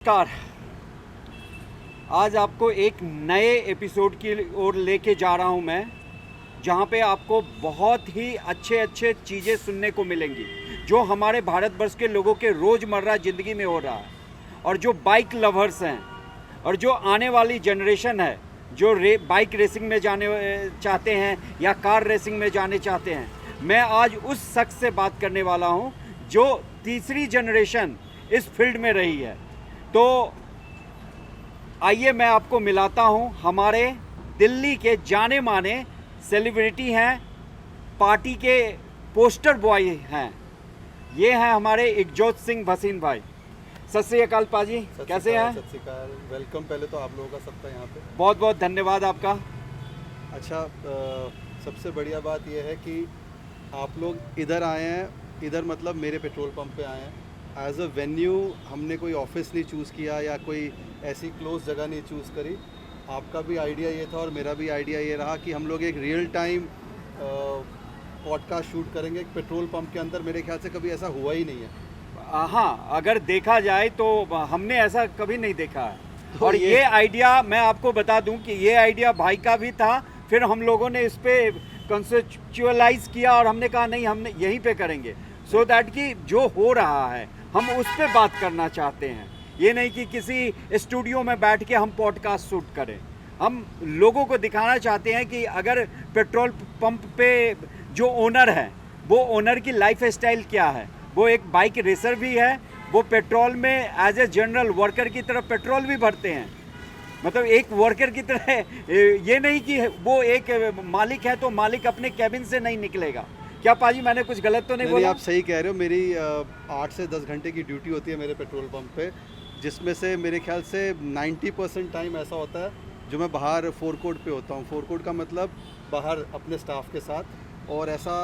नमस्कार। आज आपको एक नए एपिसोड की ओर लेके जा रहा हूं मैं, जहां पे आपको बहुत ही अच्छे चीज़ें सुनने को मिलेंगी जो हमारे भारतवर्ष के लोगों के रोज़मर्रा ज़िंदगी में हो रहा है। और जो बाइक लवर्स हैं और जो आने वाली जनरेशन है जो बाइक रेसिंग में जाने चाहते हैं या कार रेसिंग में जाने चाहते हैं, मैं आज उस शख्स से बात करने वाला हूं जो तीसरी जनरेशन इस फील्ड में रही है। तो आइए मैं आपको मिलाता हूं, हमारे दिल्ली के जाने माने सेलिब्रिटी हैं, पार्टी के पोस्टर बॉय हैं। ये हैं हमारे इकजोत सिंह भसीन भाई। सत श्री अकाल पाजी, कैसे हैं? सत श्री अकाल, वेलकम पहले तो आप लोगों का सबका यहाँ पे। बहुत बहुत धन्यवाद आपका। अच्छा, सबसे बढ़िया बात यह है कि आप लोग इधर आए हैं, इधर मतलब मेरे पेट्रोल पंप पे आए हैं। एज अ वेन्यू हमने कोई ऑफिस नहीं चूज़ किया या कोई ऐसी क्लोज जगह नहीं चूज़ करी। आपका भी आइडिया ये था और मेरा भी आइडिया ये रहा कि हम लोग एक रियल टाइम पॉडकास्ट शूट करेंगे एक पेट्रोल पंप के अंदर। मेरे ख्याल से कभी ऐसा हुआ ही नहीं है। हाँ, अगर देखा जाए तो हमने ऐसा कभी नहीं देखा है। तो और ये आइडिया मैं आपको बता दूं कि ये आइडिया भाई का भी था, फिर हम लोगों ने इस पे कंसेप्चुअलाइज किया और हमने कहा नहीं, हमने यहीं पे करेंगे सो दैट कि जो हो रहा है हम उस पे बात करना चाहते हैं। ये नहीं कि किसी स्टूडियो में बैठ के हम पॉडकास्ट शूट करें। हम लोगों को दिखाना चाहते हैं कि अगर पेट्रोल पंप पे जो ओनर है वो ओनर की लाइफ स्टाइल क्या है। वो एक बाइक रेसर भी है, वो पेट्रोल में एज ए जनरल वर्कर की तरफ पेट्रोल भी भरते हैं। मतलब एक वर्कर की तरह, ये नहीं कि वो एक मालिक है तो मालिक अपने कैबिन से नहीं निकलेगा। क्या पाजी मैंने कुछ गलत तो नहीं बोला? आप सही कह रहे हो। मेरी 8 से 10 घंटे की ड्यूटी होती है मेरे पेट्रोल पंप पे, जिसमें से मेरे ख्याल से 90% टाइम ऐसा होता है जो मैं बाहर फोरकोर्ट पे होता हूँ। फोरकोर्ट का मतलब बाहर अपने स्टाफ के साथ। और ऐसा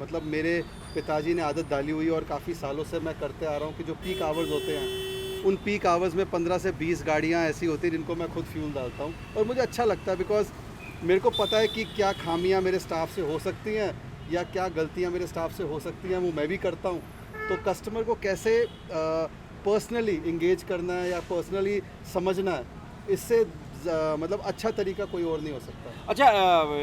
मतलब मेरे पिताजी ने आदत डाली हुई है और काफ़ी सालों से मैं करते आ रहा हूँ कि जो पीक आवर्स होते हैं उन पीक आवर्स में 15 से 20 गाड़ियाँ ऐसी होती हैं जिनको मैं खुद फ्यूल डालता हूँ। और मुझे अच्छा लगता है बिकॉज मेरे को पता है कि क्या खामियाँ मेरे स्टाफ से हो सकती हैं या क्या गलतियाँ मेरे स्टाफ से हो सकती हैं, वो मैं भी करता हूँ। तो कस्टमर को कैसे पर्सनली इंगेज करना है या पर्सनली समझना है, इससे मतलब अच्छा तरीका कोई और नहीं हो सकता। अच्छा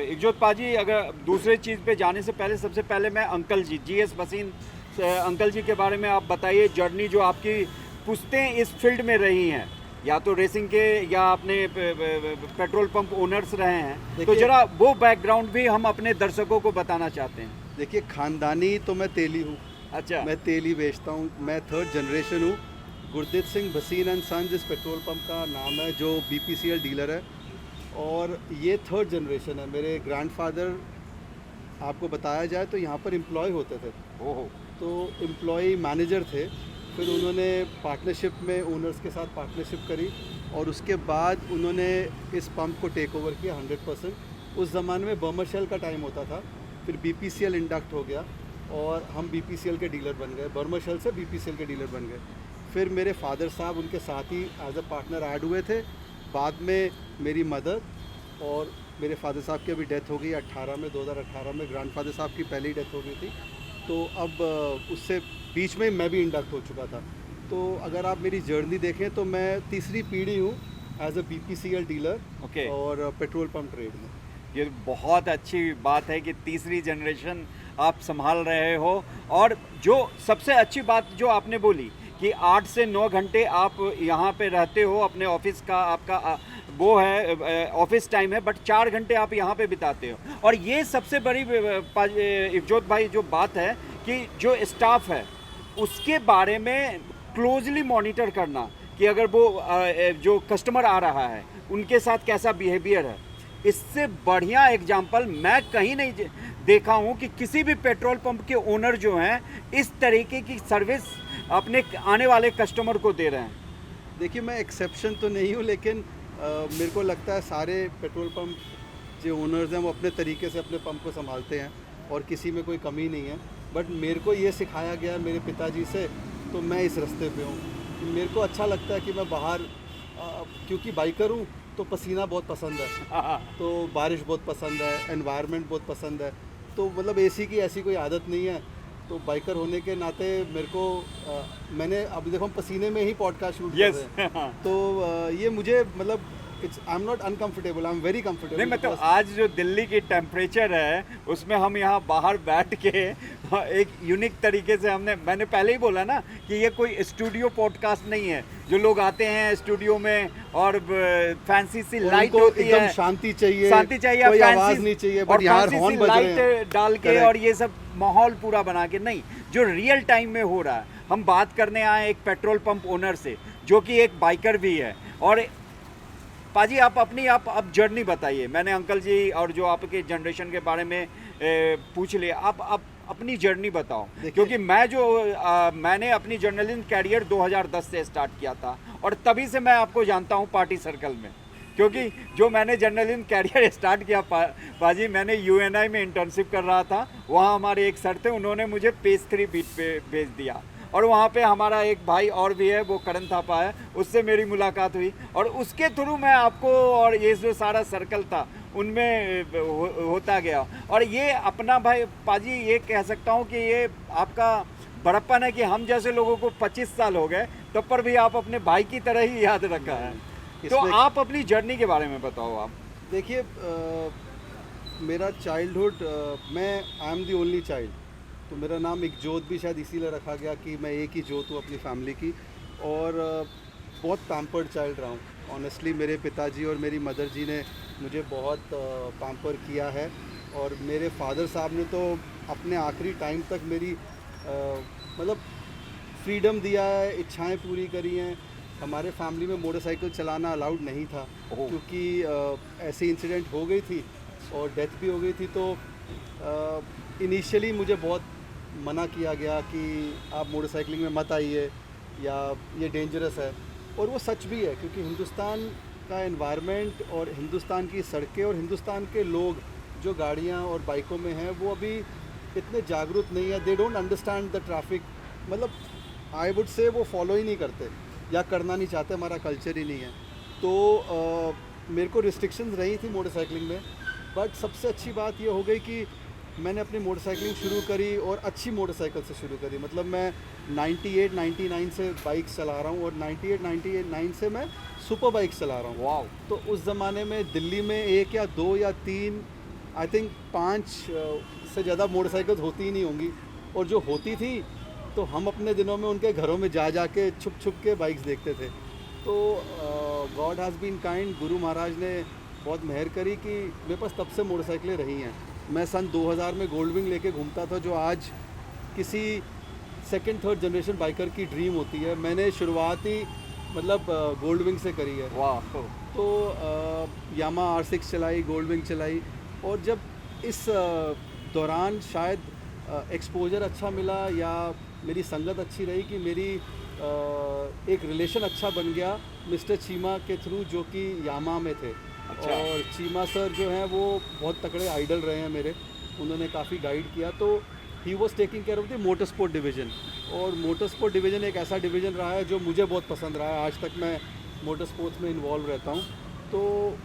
इकजोत पाजी, अगर दूसरे चीज़ पे जाने से पहले सबसे पहले मैं अंकल जी जीएस भसीन अंकल जी के बारे में आप बताइए। जर्नी जो आपकी पुश्तें इस फील्ड में रही हैं, या तो रेसिंग के या अपने पेट्रोल पंप ओनर्स रहे हैं, तो जरा वो बैकग्राउंड भी हम अपने दर्शकों को बताना चाहते हैं। देखिए, खानदानी तो मैं तेली हूँ। अच्छा, मैं तेली बेचता हूँ। मैं 3rd जनरेशन हूँ। गुरदीप सिंह भसीन एंड सन्स इस पेट्रोल पंप का नाम है जो BPCL डीलर है, और ये 3rd जनरेशन है। मेरे ग्रैंडफादर, आपको बताया जाए तो यहाँ पर एम्प्लॉय होते थे। ओहो, तो एम्प्लॉय मैनेजर थे, फिर उन्होंने पार्टनरशिप में ओनर्स के साथ पार्टनरशिप करी और उसके बाद उन्होंने इस पंप को टेक ओवर किया 100%। उस ज़माने में बर्मरशेल का टाइम होता था, फिर BPCL इंडक्ट हो गया और हम BPCL के डीलर बन गए। बर्मरशेल से BPCL के डीलर बन गए। फिर मेरे फादर साहब उनके साथ ही एज अ पार्टनर ऐड हुए थे। बाद में मेरी मदर, और मेरे फादर साहब की अभी डेथ हो गई 2018 में ग्रैंडफादर साहब की पहले ही डेथ हो गई थी। तो अब उससे बीच में मैं भी इंडक्ट हो चुका था। तो अगर आप मेरी जर्नी देखें तो मैं तीसरी पीढ़ी हूँ as a BPCL dealer okay. और पेट्रोल पंप ट्रेड में। ये बहुत अच्छी बात है कि तीसरी जनरेशन आप संभाल रहे हो। और जो सबसे अच्छी बात जो आपने बोली कि 8 से 9 घंटे आप यहाँ पे रहते हो, अपने ऑफिस का आपका वो है ऑफिस टाइम है, बट 4 घंटे आप यहाँ पे बिताते हो। और ये सबसे बड़ी इकजोत भाई जो बात है कि जो स्टाफ है उसके बारे में क्लोजली मॉनिटर करना कि अगर वो जो कस्टमर आ रहा है उनके साथ कैसा बिहेवियर है। इससे बढ़िया एग्जाम्पल मैं कहीं नहीं देखा हूँ कि किसी भी पेट्रोल पंप के ओनर जो हैं इस तरीके की सर्विस अपने आने वाले कस्टमर को दे रहे हैं। देखिए, मैं एक्सेप्शन तो नहीं हूँ, लेकिन मेरे को लगता है सारे पेट्रोल पंप जो ओनर्स हैं वो अपने तरीके से अपने पंप को संभालते हैं और किसी में कोई कमी नहीं है। बट मेरे को ये सिखाया गया मेरे पिताजी से, तो मैं इस रास्ते पे हूँ। मेरे को अच्छा लगता है कि मैं बाहर, क्योंकि बाइकर हूँ तो पसीना बहुत पसंद है, तो बारिश बहुत पसंद है, एनवायरनमेंट बहुत पसंद है। तो मतलब AC की ऐसी कोई आदत नहीं है तो बाइकर होने के नाते मेरे को मैंने अभी देखो हम पसीने में ही पॉडकास्ट शूट कर यस रहे हैं, तो ये मुझे मतलब it's I am not uncomfortable, I am very comfortable. नहीं मतलब आज जो दिल्ली की टेम्परेचर है उसमें हम यहाँ बाहर बैठ के एक यूनिक तरीके से मैंने पहले ही बोला ना कि ये कोई स्टूडियो पॉडकास्ट नहीं है जो लोग आते हैं स्टूडियो में और फैंसी सी लाइट होती है, एकदम शांति चाहिए, fancy- कोई आवाज नहीं चाहिए, बट यार fancy हॉर्न सी बज रहे लाइट हैं डाल के Correct. और ये सब माहौल पूरा बना के नहीं, जो रियल टाइम में हो रहा है। हम बात करने आए एक पेट्रोल पंप ओनर से जो कि एक बाइकर भी है। और पाजी आप अब जर्नी बताइए। मैंने अंकल जी और जो आपके जनरेशन के बारे में पूछ लिया, आप अपनी जर्नी बताओ, क्योंकि मैंने अपनी जर्नलिज्म कैरियर 2010 से स्टार्ट किया था और तभी से मैं आपको जानता हूँ पार्टी सर्कल में, क्योंकि जो मैंने जर्नलिज्म कैरियर स्टार्ट किया पाजी, मैंने यूएनआई में इंटर्नशिप कर रहा था। वहाँ हमारे एक सर थे, उन्होंने मुझे पेज 3 बीट पे भेज दिया और वहाँ पे हमारा एक भाई और भी है, वो करण थापा है, उससे मेरी मुलाकात हुई और उसके थ्रू मैं आपको और ये जो सारा सर्कल था उनमें होता गया। और ये अपना भाई पाजी ये कह सकता हूँ कि ये आपका बड़प्पन है कि हम जैसे लोगों को 25 साल हो गए तब पर भी आप अपने भाई की तरह ही याद रखा है। तो आप अपनी जर्नी के बारे में बताओ। आप देखिए, मेरा चाइल्डहुड, मैं I am the only child, तो मेरा नाम एक जोत भी शायद इसीलिए रखा गया कि मैं एक ही जोत हूँ अपनी फैमिली की। और बहुत पैम्पर्ड चाइल्ड रहा हूँ ऑनेस्टली। मेरे पिताजी और मेरी मदर जी ने मुझे बहुत पैम्पर किया है और मेरे फादर साहब ने तो अपने आखिरी टाइम तक मेरी मतलब फ्रीडम दिया है, इच्छाएं पूरी करी हैं। हमारे फैमिली में मोटरसाइकिल चलाना अलाउड नहीं था क्योंकि ऐसी इंसिडेंट हो गई थी और डेथ भी हो गई थी। तो इनिशियली मुझे बहुत मना किया गया कि आप मोटरसाइकिलिंग में मत आइए या ये डेंजरस है। और वो सच भी है, क्योंकि हिंदुस्तान का एनवायरनमेंट और हिंदुस्तान की सड़कें और हिंदुस्तान के लोग जो गाड़ियाँ और बाइकों में हैं वो अभी इतने जागरूक नहीं है। They don't understand the traffic, मतलब आई वुड से वो फॉलो ही नहीं करते या करना नहीं चाहते, हमारा कल्चर ही नहीं है। तो मेरे को रिस्ट्रिक्शंस रही थी मोटरसाइकिलिंग में, बट सबसे अच्छी बात ये हो गई कि मैंने अपनी मोटरसाइकिलिंग शुरू करी और अच्छी मोटरसाइकिल से शुरू करी। मतलब मैं 98-99 से बाइक्स चला रहा हूँ और 98-99 से मैं सुपर बाइक्स चला रहा हूँ। वाओ। तो उस ज़माने में दिल्ली में 1 या 2 या 3 आई थिंक 5 से ज़्यादा मोटरसाइकिल्स होती ही नहीं होंगी, और जो होती थी तो हम अपने दिनों में उनके घरों में जा के छुप के बाइक्स देखते थे। तो God has been kind, Guru Maharaj ने बहुत मेहर करी कि मेरे पास तब से मोटरसाइकिलें रही हैं। मैं सन 2000 में गोल्ड विंग लेके घूमता था, जो आज किसी सेकंड थर्ड जनरेशन बाइकर की ड्रीम होती है। मैंने शुरुआत ही मतलब गोल्ड विंग से करी है। वाह। तो यामा R6 चलाई, गोल्ड विंग चलाई, और जब इस दौरान शायद एक्सपोजर अच्छा मिला या मेरी संगत अच्छी रही कि मेरी एक रिलेशन अच्छा बन गया मिस्टर चीमा के थ्रू, जो कि यामा में थे। अच्छा। और चीमा सर जो हैं वो बहुत तगड़े आइडल रहे हैं मेरे, उन्होंने काफ़ी गाइड किया। तो he was taking care of the motor sport division, और मोटर स्पोर्ट डिवीज़न एक ऐसा डिवीज़न रहा है जो मुझे बहुत पसंद रहा है। आज तक मैं मोटर स्पोर्ट्स में इन्वॉल्व रहता हूँ। तो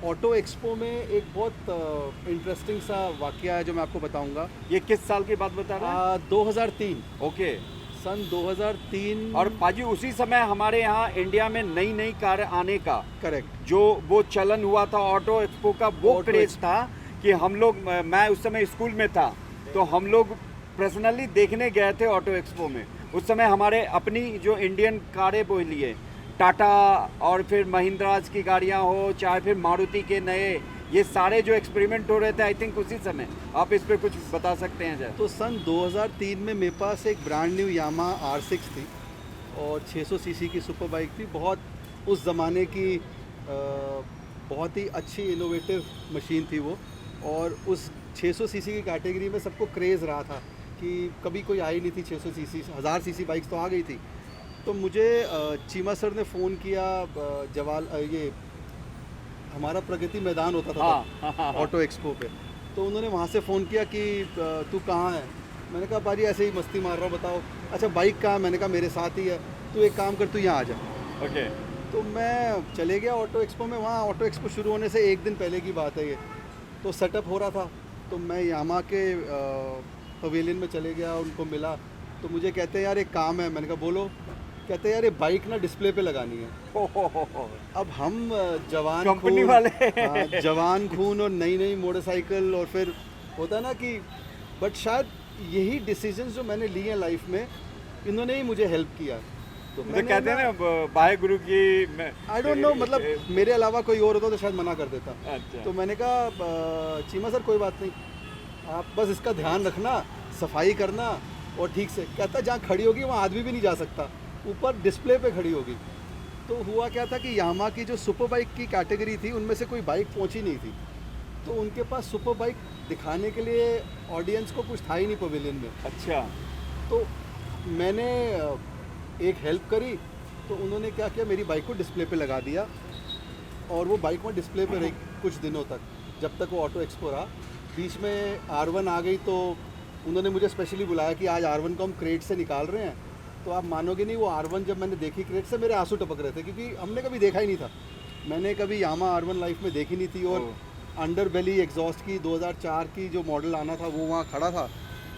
ऑटो एक्सपो में एक बहुत इंटरेस्टिंग सा वाकया है जो मैं आपको बताऊंगा। ये किस साल की बात बता रहे हैं? 2003। ओके। सन 2003। और पाजी उसी समय हमारे यहाँ इंडिया में नई कार आने का, करेक्ट, जो वो चलन हुआ था ऑटो एक्सपो का, वो क्रेज था कि हम लोग, मैं उस समय स्कूल में था तो हम लोग पर्सनली देखने गए थे ऑटो एक्सपो में। उस समय हमारे अपनी जो इंडियन कारें वो लिए, टाटा और फिर महिंद्राज की गाड़ियाँ हो, चाहे फिर मारुति के नए, ये सारे जो एक्सपेरिमेंट हो रहे थे, आई थिंक उसी समय। आप इस पर कुछ बता सकते हैं जरा? तो सन 2003 में मेरे पास एक ब्रांड न्यू यामा R6 थी और 600 सीसी की सुपर बाइक थी। बहुत उस ज़माने की बहुत ही अच्छी इनोवेटिव मशीन थी वो, और उस 600 सीसी की कैटेगरी में सबको क्रेज़ रहा था कि कभी कोई आई नहीं थी 600 सीसी, 1000 सीसी बाइक्स तो आ गई थी। तो मुझे चीमा सर ने फ़ोन किया, ये हमारा प्रगति मैदान होता था ऑटो एक्सपो पे, तो उन्होंने वहाँ से फ़ोन किया कि तू कहाँ है। मैंने कहा भाजी ऐसे ही मस्ती मार रहा हूँ, बताओ। अच्छा बाइक कहाँ? मैंने कहा मेरे साथ ही है, तू एक काम कर, तू यहाँ आ जा। ओके। तो मैं चले गया ऑटो एक्सपो में। वहाँ ऑटो एक्सपो शुरू होने से एक दिन पहले की बात है ये, तो सेटअप हो रहा था। तो मैं यामा के पवेलियन में चले गया, उनको मिला तो मुझे कहते हैं यार एक काम है। मैंने कहा बोलो। कहते हैं यार ये बाइक ना डिस्प्ले पे लगानी है। अब हम जवान कंपनी खून, वाले हाँ, जवान खून और नई नई मोटरसाइकिल, और फिर होता है ना कि बट शायद यही डिसीजंस जो मैंने लिए हैं लाइफ में, इन्होंने ही मुझे हेल्प किया। तो तो कहते हैं ना बाहे गुरु की आई डोंट नो, मतलब मेरे अलावा कोई और होता तो शायद मना कर देता। अच्छा। तो मैंने कहा चीमा सर कोई बात नहीं, आप बस इसका ध्यान रखना, सफाई करना और ठीक से। कहता जहाँ खड़ी होगी वहाँ आदमी भी नहीं जा सकता, ऊपर डिस्प्ले पे खड़ी होगी। तो हुआ क्या था कि यामा की जो सुपर बाइक की कैटेगरी थी उनमें से कोई बाइक पहुंची नहीं थी, तो उनके पास सुपर बाइक दिखाने के लिए ऑडियंस को कुछ था ही नहीं पवेलियन में। अच्छा। तो मैंने एक हेल्प करी, तो उन्होंने क्या किया, मेरी बाइक को डिस्प्ले पे लगा दिया और वो बाइक में डिस्प्ले पे रही कुछ दिनों तक, जब तक वो ऑटो एक्सपो रहा। बीच में R1 आ गई तो उन्होंने मुझे स्पेशली बुलाया कि आज R1 को हम क्रेट से निकाल रहे हैं। तो आप मानोगे नहीं, वो R1 जब मैंने देखी क्रेट से मेरे आंसू टपक रहे थे, क्योंकि हमने कभी देखा ही नहीं था। मैंने कभी यामा R1 लाइफ में देखी नहीं थी, और अंडर बेली एग्जॉस्ट की 2004 की जो मॉडल आना था वो वहाँ खड़ा था।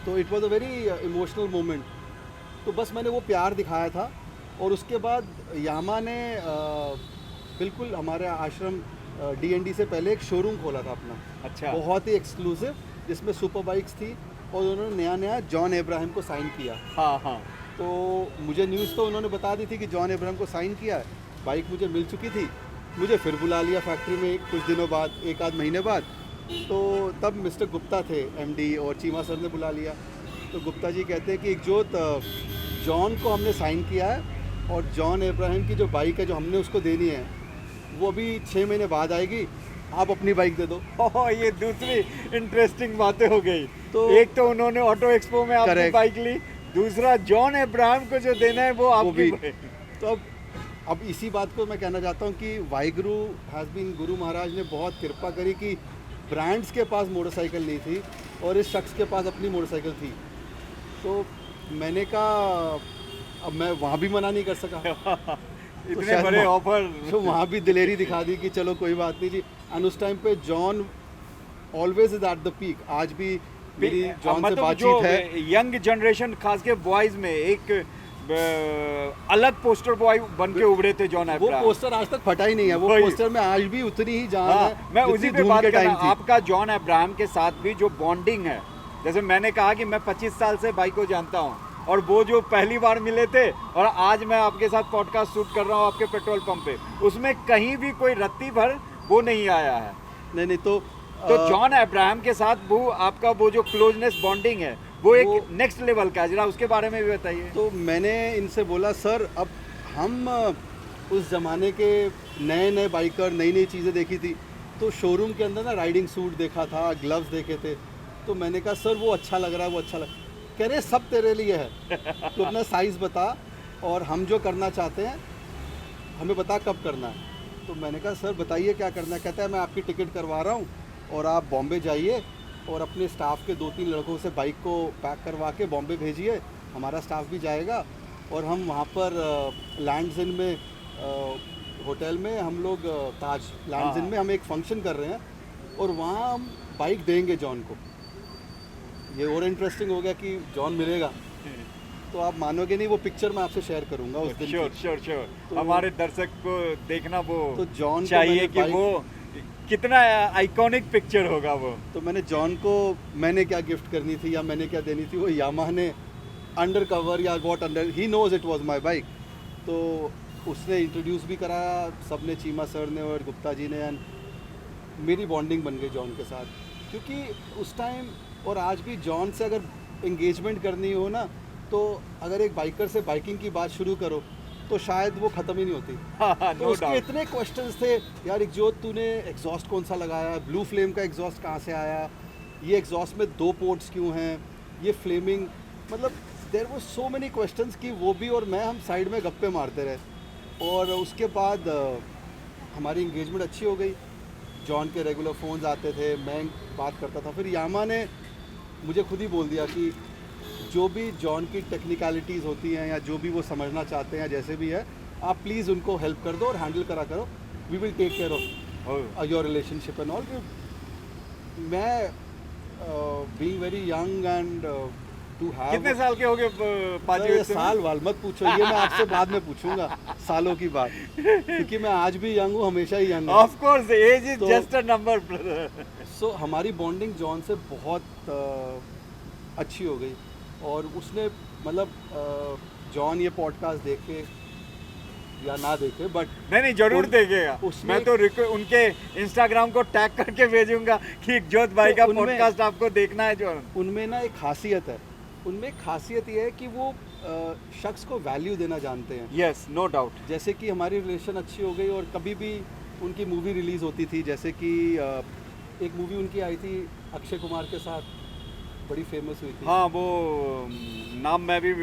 तो it was a very emotional moment. तो बस मैंने वो प्यार दिखाया था, और उसके बाद यामा ने बिल्कुल हमारे आश्रम D&D से पहले एक शोरूम खोला था अपना। अच्छा। बहुत ही एक्सक्लूसिव, जिसमें सुपर बाइक्स थी, और उन्होंने नया नया जॉन अब्राहम को साइन किया। हाँ हाँ। तो मुझे न्यूज़ तो उन्होंने बता दी थी कि जॉन अब्राहम को साइन किया है, बाइक मुझे मिल चुकी थी। मुझे फिर बुला लिया फैक्ट्री में कुछ दिनों बाद, एक आध महीने बाद। तो तब मिस्टर गुप्ता थे MD, और चीमा सर ने बुला लिया। तो गुप्ता जी कहते हैं कि एक जो जॉन को हमने साइन किया है, और जॉन अब्राहम की जो बाइक है जो हमने उसको देनी है, वो अभी 6 महीने बाद आएगी, आप अपनी बाइक दे दो। ओह, ये दूसरी इंटरेस्टिंग बातें हो गई। तो एक तो उन्होंने ऑटो एक्सपो में आपकी Correct। बाइक ली, दूसरा जॉन अब्राहम को जो देना है वो आपकी भी। बाइक। तो अब इसी बात को मैं कहना चाहता हूँ कि वाहिगुरु हैज़ बीन, गुरु महाराज ने बहुत कृपा करी कि ब्रांड्स के पास मोटरसाइकिल नहीं थी और इस शख्स के पास अपनी मोटरसाइकिल थी। तो मैंने कहा अब मैं वहाँ भी मना नहीं कर सका। इतने शायद बड़े वहाँ- ऑफर। तो वहाँ भी दिलेरी दिखा दी कि चलो कोई बात नहीं जी। एंड उस टाइम पे John always is at the peak. आज भी मेरी जॉन से मतलब बातचीत जो है। यंग जनरेशन खास के बॉयज में एक अलग पोस्टर बॉय बन के उभरे थे जॉन वो अब्राहम। पोस्टर आज तक फटा ही नहीं है। वो वही। पोस्टर में आज भी उतनी ही जान हाँ, है मैं जितनी उसी पे धूम बात के कर रहा टाइम हूँ। थी। आपका जॉन अब्राहम के साथ भी जो बॉन्डिंग है, जैसे मैंने कहा कि मैं 25 साल से भाई को जानता हूँ, और वो जो पहली बार मिले थे और आज मैं आपके साथ पॉडकास्ट शूट कर रहा हूँ आपके पेट्रोल पंप पे, उसमें कहीं भी कोई रत्ती भर वो नहीं आया है। नहीं तो जॉन अब्राहम के साथ वो आपका वो जो क्लोजनेस बॉन्डिंग है वो एक नेक्स्ट लेवल का है, जरा उसके बारे में भी बताइए। तो मैंने इनसे बोला सर अब हम उस ज़माने के नए नए बाइकर, नई नई चीज़ें देखी थी, तो शोरूम के अंदर ना राइडिंग सूट देखा था, ग्लव्स देखे थे। तो मैंने कहा सर वो अच्छा लग रहा है, वो अच्छा लग। कह रहे सब तेरे लिए है, तो अपना साइज़ बता और हम जो करना चाहते हैं हमें बता कब करना है। तो मैंने कहा सर बताइए क्या करना है। कहता है मैं आपकी टिकट करवा रहा हूँ और आप बॉम्बे जाइए और अपने स्टाफ के 2-3 लड़कों से बाइक को पैक करवा के बॉम्बे भेजिए, हमारा स्टाफ भी जाएगा और हम वहाँ पर लैंड्स इन में होटल में हम लोग ताज लैंड्स इन में हम एक फंक्शन कर रहे हैं और वहाँ हम बाइक देंगे जॉन को। ये और इंटरेस्टिंग हो गया कि जॉन मिलेगा। तो आप मानोगे नहीं, वो पिक्चर मैं आपसे शेयर करूंगा उस दिन श्योर की। श्योर श्योर, तो- हमारे दर्शक को देखना वो तो जॉन को चाहिए मैंने कि बाइक- वो कितना आइकॉनिक पिक्चर होगा वो। तो मैंने जॉन को मैंने क्या गिफ्ट करनी थी या मैंने क्या देनी थी, वो यामाहा ने अंडर कवर या what under, he knows it was my bike. तो उसने इंट्रोड्यूस भी कराया, सबने, चीमा सर ने और गुप्ता जी ने, and मेरी बॉन्डिंग बन गई जॉन के साथ। क्योंकि उस टाइम और आज भी जॉन से अगर इंगेजमेंट करनी हो ना, तो अगर एक बाइकर से बाइकिंग की बात शुरू करो तो शायद वो ख़त्म ही नहीं होती। तो नो उसके डाउट। इतने क्वेश्चंस थे, यार एकजोत तूने एग्जॉस्ट कौन सा लगाया, ब्लू फ्लेम का एग्जॉस्ट कहाँ से आया, ये एग्जॉस्ट में 2 पोर्ट्स क्यों हैं, ये फ्लेमिंग, मतलब there was so many questions कि वो भी और मैं हम साइड में गप्पे मारते रहे। और उसके बाद हमारी इंगेजमेंट अच्छी हो गई। जॉन के रेगुलर फ़ोन्स आते थे, मैं बात करता था। फिर यामा ने मुझे खुद ही बोल दिया कि जो भी जॉन की टेक्निकलिटीज़ होती हैं या जो भी वो समझना चाहते हैं, जैसे भी है, आप प्लीज़ उनको हेल्प कर दो और हैंडल करा करो, we will take care of your relationship and all. मैं being very young and to have कितने साल के हो गए पाजी सर, वैसे में? साल वाल मत पूछो, ये मैं आपसे बाद में पूछूंगा सालों की बात, क्योंकि मैं आज भी यंग हूँ, हमेशा ही यंग हूँ। ऑफ कोर्स एज इज तो- जस्ट अ नंबर ब्रदर। सो हमारी बॉन्डिंग जॉन से बहुत अच्छी हो गई, और उसने मतलब जॉन ये पॉडकास्ट देखे या ना देखे, बट नहीं जरूर उन- देखेगा। उसमें- मैं तो उनके इंस्टाग्राम को टैग करके भेजूंगा कि जोत भाई तो का उनमें- पॉडकास्ट आपको देखना है जो। उनमें ना एक खासियत है, उनमें एक खासियत ये है कि वो शख्स को वैल्यू देना जानते हैं। Yes no doubt. जैसे कि हमारी रिलेशन अच्छी हो गई, और कभी भी उनकी मूवी रिलीज़ होती थी, जैसे कि एक मूवी उनकी आई थी अक्षय कुमार के साथ, बड़ी फेमस हुई थी। हाँ वो नाम मैं भी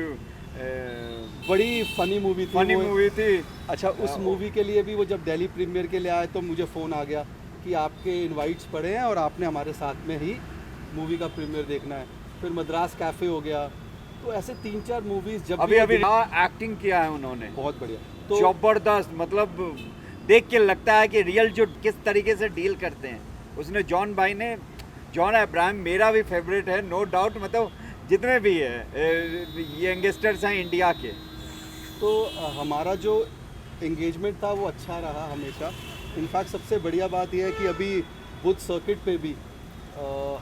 बड़ी फनी मूवी थी फनी वो। मूवी थी। अच्छा, उस मूवी के लिए भी वो जब दिल्ली प्रीमियर के लिए आए तो मुझे फ़ोन आ गया कि आपके इनवाइट्स पड़े हैं और आपने हमारे साथ में ही मूवी का प्रीमियर देखना है। फिर मद्रास कैफ़े हो गया, तो ऐसे 3-4 मूवीज़ जब अभी भी अभी एक्टिंग किया है उन्होंने, बहुत बढ़िया। तो जबरदस्त। मतलब देख के लगता है कि रियल जो किस तरीके से डील करते हैं उसने जॉन भाई ने। जॉन अब्राहम मेरा भी फेवरेट है नो डाउट। मतलब जितने भी है यंगस्टर्स हैं इंडिया के। तो हमारा जो एंगेजमेंट था वो अच्छा रहा हमेशा। इनफैक्ट सबसे बढ़िया बात यह है कि अभी बुध सर्किट पे भी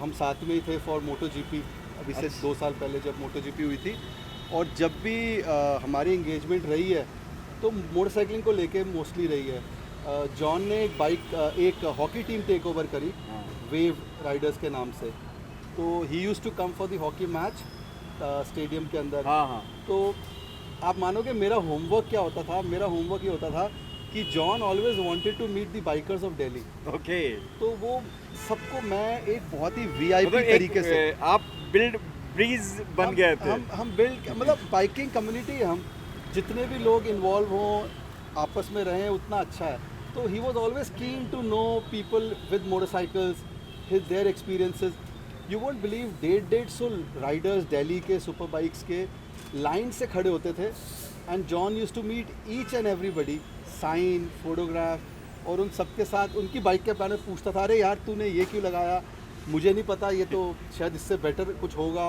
हम साथ में ही थे फॉर मोटो जीपी, अभी से 2 साल पहले जब मोटो जीपी हुई थी। और जब भी हमारी एंगेजमेंट रही है तो मोटरसाइकिलिंग को लेके मोस्टली रही है। जॉन ने एक हॉकी टीम टेक ओवर करी, वेव राइडर्स के नाम से। तो he use to come for the hockey match stadium के अंदर। हाँ हाँ तो आप मानोगे मेरा होमवर्क क्या होता था? मेरा होमवर्क ये होता था कि John always wanted to meet the bikers of Delhi. Okay. तो वो सबको मैं एक बहुत ही वीआईपी मतलब तरीके से आप बिल्ड ब्रीज बन गए थे। हम बिल्ड, मतलब बाइकिंग कम्युनिटी, हम जितने भी लोग इन्वॉल्व हों आपस में रहें उतना अच्छा है। तो he was always keen to know people with motorcycles, their experiences. You won't believe 150 riders Delhi के सुपर बाइक्स के लाइन से खड़े होते थे, and John use to meet each and everybody, sign, photograph, और उन सबके साथ उनकी बाइक के बारे में पूछता था, अरे यार तूने ये क्यों लगाया, मुझे नहीं पता, ये तो शायद इससे बेटर कुछ होगा।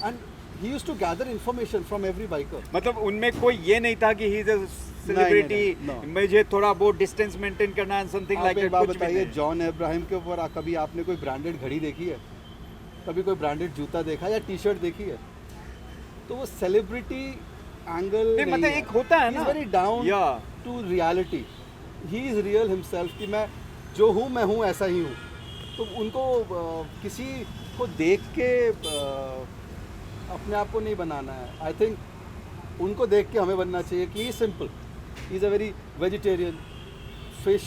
And he use to gather information from every biker. मतलब उनमें कोई ये नहीं था कि ही इज अ नहीं, सेलिब्रिटी, no. मुझे थोड़ा बहुत डिस्टेंस मेंटेन करना है समथिंग आप लाइक एक दैट। बात कुछ भी बताइए, नहीं। जॉन अब्राहम के ऊपर कभी आपने कोई ब्रांडेड घड़ी देखी है? कभी कोई ब्रांडेड जूता देखा या टी शर्ट देखी है? तो वो सेलिब्रिटी एंगल नहीं, मतलब एक होता है ना, वेरी डाउन या to reality. He is real himself, कि मैं जो हूँ मैं हूँ, ऐसा ही हूँ। तो उनको किसी को देख के अपने आप को नहीं बनाना है। आई थिंक उनको देख के हमें बनना चाहिए कि he simple, he is a very vegetarian, fish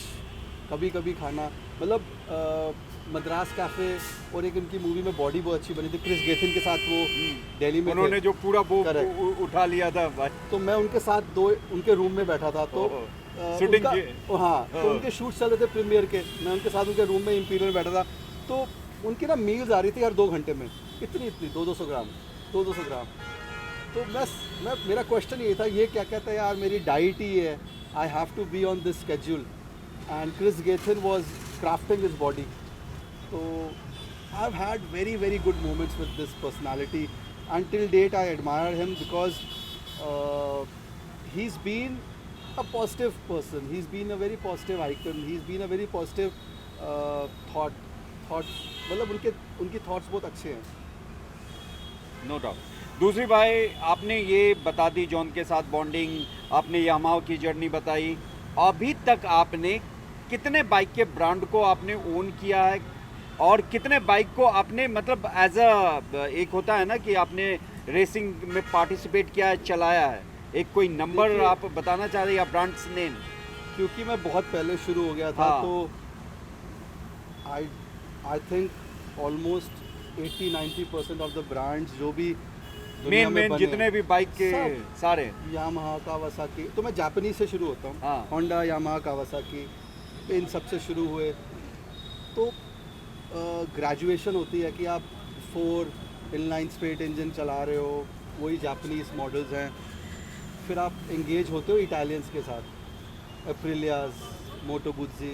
कभी कभी खाना। मतलब मद्रास कैफ़े और एक उनकी मूवी में बॉडी बहुत अच्छी बनी थी क्रिस गेथिन के साथ, वो दिल्ली में उन्होंने थे। जो पूरा वो Correct. उठा लिया था भाई। तो मैं उनके साथ उनके रूम में बैठा था, तो ओहो। शूटिंग हाँ, तो ओहो। उनके शूट चल रहे थे प्रीमियर के, मैं उनके साथ उनके रूम में इंपीरियल में बैठा था। तो उनकी ना मील्स आ रही थी हर 2 घंटे में, इतनी 200 ग्राम 200 ग्राम। तो मैं मेरा क्वेश्चन ये था, ये क्या कहता है यार, मेरी डाइट ही है, I have to be on this schedule. And Chris Gethin was crafting his body. तो I have had very very good moments with this personality, and till date I admire him because he's been a positive person, he's been a very positive icon, he's been a very positive thoughts, मतलब उनकी thoughts बहुत अच्छे हैं। No doubt. दूसरी भाई, आपने ये बता दी जॉन के साथ बॉन्डिंग, आपने यामाहा की जर्नी बताई। अभी तक आपने कितने बाइक के ब्रांड को आपने ओन किया है, और कितने बाइक को आपने मतलब एज अ, एक होता है ना कि आपने रेसिंग में पार्टिसिपेट किया है, चलाया है, एक कोई नंबर देखिए- आप बताना चाह रहे हैं या ब्रांड्स नेम? क्योंकि मैं बहुत पहले शुरू हो गया था, हाँ। तो I think almost 80-90% of the brands जो भी दुनिया में मेन बने, जितने भी बाइक के सब। सारे। यामाहा, कावासाकी, तो मैं जापानीज से शुरू होता हूँ। हाँ। होंडा, यामाहा, कावासाकी, इन सब से शुरू हुए। तो ग्रेजुएशन होती है कि आप 4 इनलाइन स्ट्रेट इंजन चला रहे हो, वही जापानीज मॉडल्स हैं। फिर आप एंगेज होते हो इटालियंस के साथ, एप्रिलियाज, मोटो गुज्जी,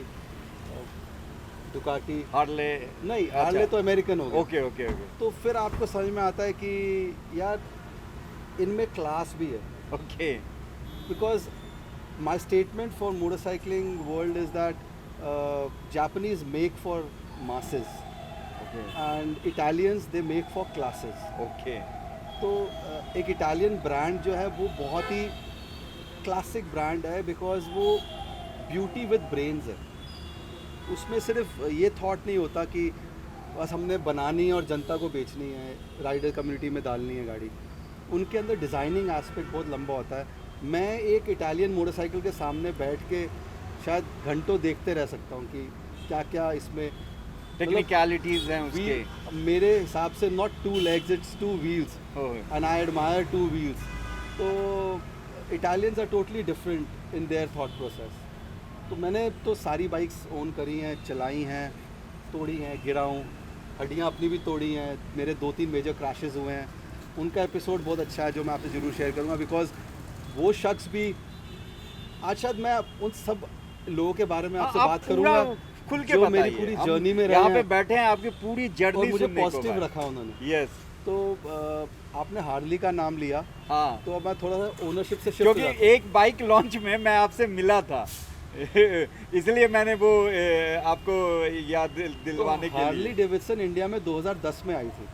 डुकाटी, हार्ले? नहीं अच्छा। हार्ले तो अमेरिकन हो गया। ओके ओके ओके तो फिर आपको समझ में आता है कि यार इनमें क्लास भी है, okay because my statement for motorcycling world is that Japanese make for masses okay and Italians they make for classes. Okay तो एक इटालियन ब्रांड जो है वो बहुत ही क्लासिक ब्रांड है, बिकॉज वो ब्यूटी विद ब्रेन्स है। उसमें सिर्फ ये थॉट नहीं होता कि बस हमने बनानी है और जनता को बेचनी है, राइडर कम्युनिटी में डालनी है गाड़ी। उनके अंदर डिज़ाइनिंग एस्पेक्ट बहुत लंबा होता है। मैं एक इटालियन मोटरसाइकिल के सामने बैठ के शायद घंटों देखते रह सकता हूँ कि क्या क्या इसमें टेक्निकलिटीज हैं उसके। मेरे हिसाब से not 2 legs it's 2 wheels and I admire 2 wheels. तो Italians are totally different in their thought process. तो मैंने तो सारी बाइक्स ओन करी हैं, चलाई हैं, तोड़ी हैं, गिरा हूँ, हड्डियाँ अपनी भी तोड़ी हैं, मेरे 2-3 मेजर क्रैशेस हुए हैं। उनका एपिसोड बहुत अच्छा है जो मैं आपसे ज़रूर शेयर करूँगा, बिकॉज वो शख्स भी आज शायद मैं उन सब लोगों के बारे में आपसे आप बात पूरा करूँगा खुल के जो बताइए। मेरी पूरी हम जर्नी में रहे यहाँ पे हैं बैठे हैं, आपकी पूरी और जर्नी मुझे सुनने को पॉजिटिव है। रखा उन्होंने। यस तो आपने हार्ली का नाम लिया, हाँ, तो अब मैं थोड़ा सा ओनरशिप से शिफ्ट क्योंकि एक बाइक लॉन्च में मैं आपसे मिला था इसलिए मैंने वो आपको याद दिलवाने के हार्ली लिए। डेविडसन इंडिया में 2010 में आई थी,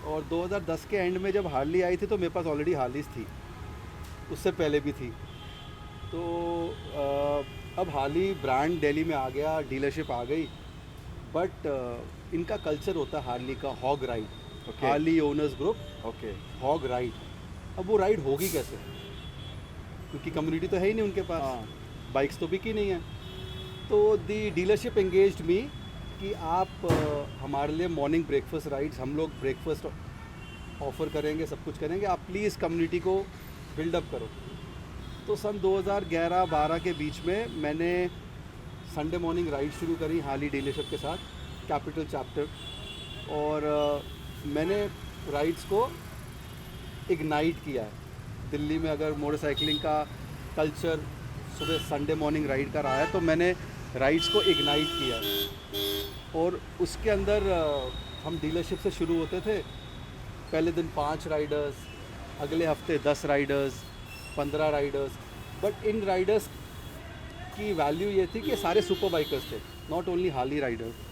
और 2010 के एंड में जब हार्ली आई थी तो मेरे पास ऑलरेडी हार्लीज थी, उससे पहले भी थी। तो अब हार्ली ब्रांड दिल्ली में आ गया, डीलरशिप आ गई, बट इनका कल्चर होता है हार्ली का hog ride. Okay. Harley owners group okay hog ride. अब वो राइड होगी कैसे, क्योंकि कम्युनिटी तो है ही नहीं उनके पास, हाँ। बाइक्स तो बिकी नहीं है। तो दी डीलरशिप एंगेज्ड मी कि आप हमारे लिए मॉर्निंग ब्रेकफास्ट राइड्स, हम लोग ब्रेकफास्ट ऑफ़र करेंगे, सब कुछ करेंगे, आप प्लीज़ कम्युनिटी को बिल्डअप करो। तो सन 2011-12 के बीच में मैंने संडे मॉर्निंग राइड शुरू करी हार्ली डीलरशिप के साथ, कैपिटल चैप्टर, और मैंने राइड्स को इग्नाइट किया है। दिल्ली में अगर मोटरसाइकिलिंग का कल्चर सुबह संडे मॉर्निंग राइड का रहा है, तो मैंने राइड्स को इग्नाइट किया है। और उसके अंदर हम डीलरशिप से शुरू होते थे, पहले दिन 5 राइडर्स, अगले हफ्ते 10 Riders, 15 Riders, but in Riders की वैल्यू ये थी कि सारे सुपर बाइकर्स थे, नॉट ओनली हार्ली राइडर्स।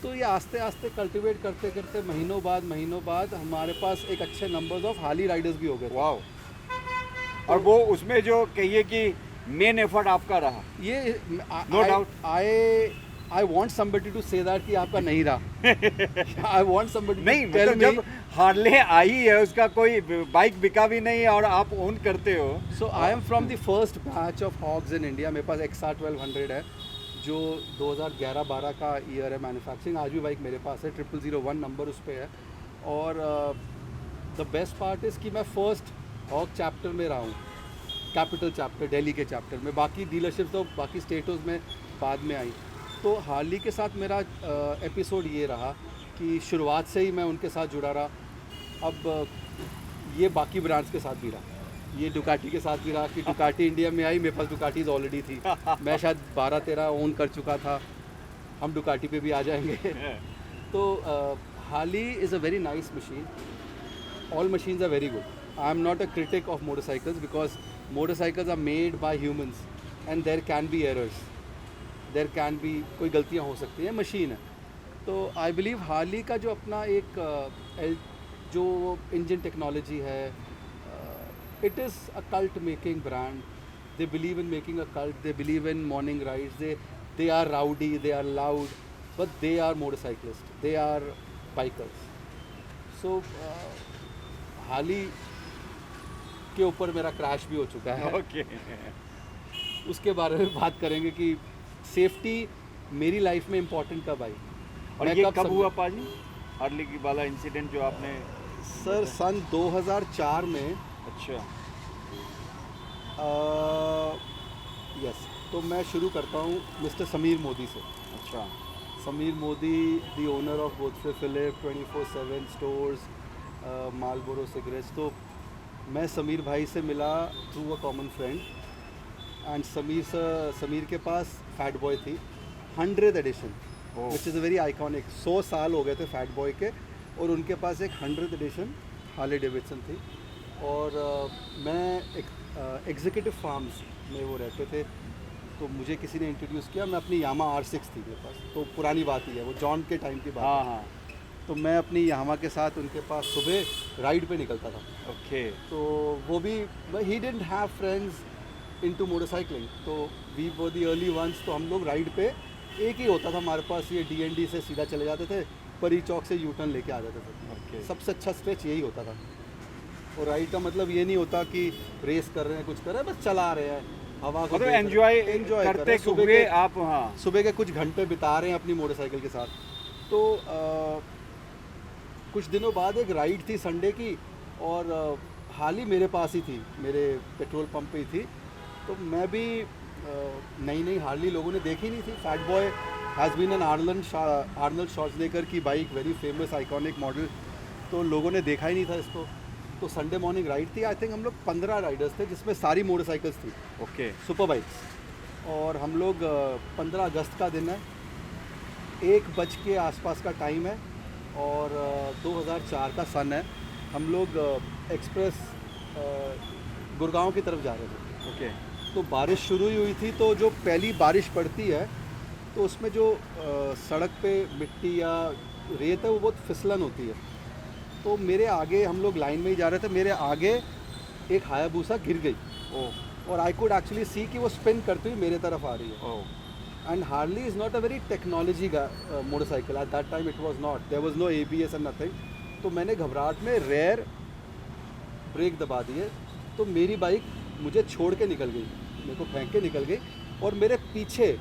तो ये आस्ते आस्ते कल्टिवेट करते करते महीनों बाद हमारे पास एक अच्छे नंबर्स ऑफ हार्ली राइडर्स भी हो गए थे। वाओ। और वो उसमें जो कहिए कि मेन एफर्ट आपका रहा। ये No doubt. I want somebody to say that कि आपका नहीं रहा। आई वांट समबडी नहीं टू टेल मतलब मी। जब हार्ले आई है, उसका कोई बाइक बिका भी नहीं और आप ओन करते हो। So I am from the first batch of HOGs in India. मेरे पास XR 1200 है जो 2011-12 का ईयर है मैन्युफैक्चरिंग। आज भी बाइक मेरे पास है, 0001 नंबर उस पर है। और द बेस्ट पार्ट इज़ कि मैं फर्स्ट हॉग चैप्टर में रहा हूँ, कैपिटल चैप्टर, दिल्ली के चैप्टर में। बाकी डीलरशिप तो बाकी स्टेटों में बाद में आई। तो हार्ली के साथ मेरा एपिसोड ये रहा कि शुरुआत से ही मैं उनके साथ जुड़ा रहा। अब ये बाकी ब्रांड्स के साथ भी रहा, ये डुकाटी के साथ भी रहा कि डुकाटी इंडिया में आई, मेरे पास डुकाटीज ऑलरेडी थी, मैं शायद 12-13 ओन कर चुका था। हम डुकाटी पे भी आ जाएंगे। तो Harley is a very nice machine, all machines are very good. I am not a critic of motorcycles because motorcycles are made by humans and there can be errors, there can be, कोई गलतियाँ हो सकती हैं, machine है। तो I believe Harley का जो अपना एक जो इंजन टेक्नोलॉजी है, it is a cult making brand. They believe in making a cult, they believe in morning rides, they are rowdy, they are loud, but they are motorcyclists, they are bikers. So Harley के ऊपर मेरा crash भी हो चुका है। Okay उसके बारे में बात करेंगे कि सेफ्टी मेरी लाइफ में इम्पोर्टेंट कब आई और मैं ये कब समझा? हुआ पाजी, हार्ली की वाला इंसिडेंट जो आपने? सर सन 2004 में। अच्छा यस। तो मैं शुरू करता हूँ मिस्टर समीर मोदी से। अच्छा Sameer Modi, the owner of Godfrey Phillips, 24/7 stores, Marlboro cigarettes. तो मैं समीर भाई से मिला through a common friend, and Sameer के पास फैट बॉय थी 100th edition, Oh. Which is a very iconic. 100 साल हो गए थे फैट बॉय के, और उनके पास एक 100th एडिशन हार्ले डेविडसन थी। और मैं एक एग्जीक्यूटिव फार्म्स में वो रहते थे, तो मुझे किसी ने इंट्रोड्यूस किया। मैं अपनी यामा R6 थी मेरे पास, तो पुरानी बात ही है, वो जॉन के टाइम की बात हाँ है। हाँ, तो मैं अपनी यामा के साथ उनके पास सुबह राइड पे निकलता था। ओके। तो वो भी, he didn't have friends into motorcycling, तो we were the early ones. तो हम लोग राइड पे, एक ही होता था हमारे पास, ये DND से सीधा चले जाते थे, परी चौक से यू टर्न लेके आ जाते थे। ओके। सबसे अच्छा स्ट्रेच यही होता था। और राइड का मतलब ये नहीं होता कि रेस कर रहे हैं, कुछ कर रहे हैं, बस चला रहे हैं, हवा को मतलब देख रहे हैं, एंजॉय कर करते रहे हैं। हुए आप, हाँ, सुबह के कुछ घंटे बिता रहे हैं अपनी मोटरसाइकिल के साथ। तो कुछ दिनों बाद एक राइड थी संडे की, और हाल ही मेरे पास ही थी, मेरे पेट्रोल पंप पे ही थी। तो मैं भी नई नई हार्ली लोगों ने देखी नहीं थी। Fat Boy has been an Arnold Schwarzenegger की bike, very famous iconic model, तो लोगों ने देखा ही नहीं था इसको। तो संडे मॉर्निंग राइड थी, आई थिंक हम लोग 15 राइडर्स थे, जिसमें सारी मोटरसाइकिल्स थी, ओके। Super bikes. और हम लोग 15 अगस्त का दिन है, 1 बज के आसपास का टाइम है, और 2004 का सन है। हम लोग एक्सप्रेस गुड़गांव की तरफ जा रहे थे। ओके। तो बारिश शुरू ही हुई थी, तो जो पहली बारिश पड़ती है तो उसमें जो सड़क पे मिट्टी या रेत है वो बहुत फिसलन होती है। तो मेरे आगे, हम लोग लाइन में ही जा रहे थे, मेरे आगे एक हायाबूसा गिर गई, ओह, और आई कुड एक्चुअली सी कि वो स्पिन करती हुई मेरे तरफ आ रही है। Oh, and Harley is not a very technology motorcycle, at that time it was not, there was no ABS and nothing. तो मैंने घबराहट में रेयर ब्रेक दबा दिए, तो मेरी बाइक मुझे छोड़ के निकल गई, मेरे को फेंक के निकल गई। और मेरे पीछे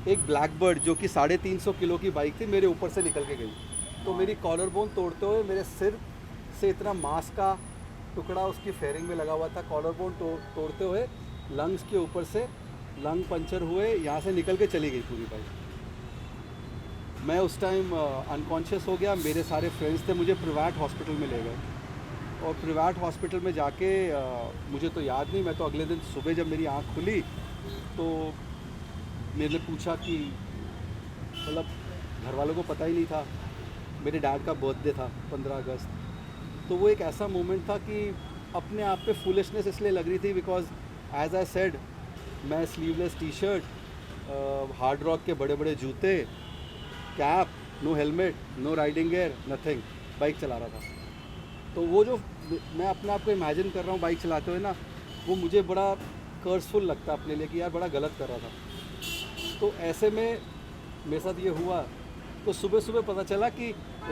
एक ब्लैकबर्ड, जो कि 350 किलो की बाइक थी, मेरे ऊपर से निकल के गई। तो मेरी कॉलर बोन तोड़ते हुए मेरे सिर से इतना मांस का टुकड़ा उसकी फेयरिंग में लगा हुआ था, कॉलर बोन तोड़ते हुए लंग्स के ऊपर से लंग पंचर हुए, यहाँ से निकल के चली गई पूरी बाइक। मैं उस टाइम अनकॉन्शियस हो गया। मेरे सारे फ्रेंड्स थे, मुझे प्राइवेट हॉस्पिटल में ले गए, और प्राइवेट हॉस्पिटल में जाके मुझे तो याद नहीं, मैं तो अगले दिन सुबह जब मेरी आँख खुली तो मेरे पूछा कि, मतलब घर वालों को पता ही नहीं था, मेरे डैड का बर्थडे था 15 अगस्त। तो वो एक ऐसा मोमेंट था कि अपने आप पे फुलिशनेस इसलिए लग रही थी बिकॉज एज आई सेड, मैं स्लीवलेस टी-शर्ट, हार्ड रॉक के बड़े बड़े जूते, cap, no helmet, no riding gear, nothing, bike चला रहा था। तो वो जो मैं अपने आप को इमेजिन कर रहा हूँ बाइक चलाते हुए ना, वो मुझे बड़ा कर्सफुल लगता है अपने लिए कि यार बड़ा गलत कर रहा था। तो ऐसे में मेरे साथ ये हुआ। तो सुबह सुबह पता चला कि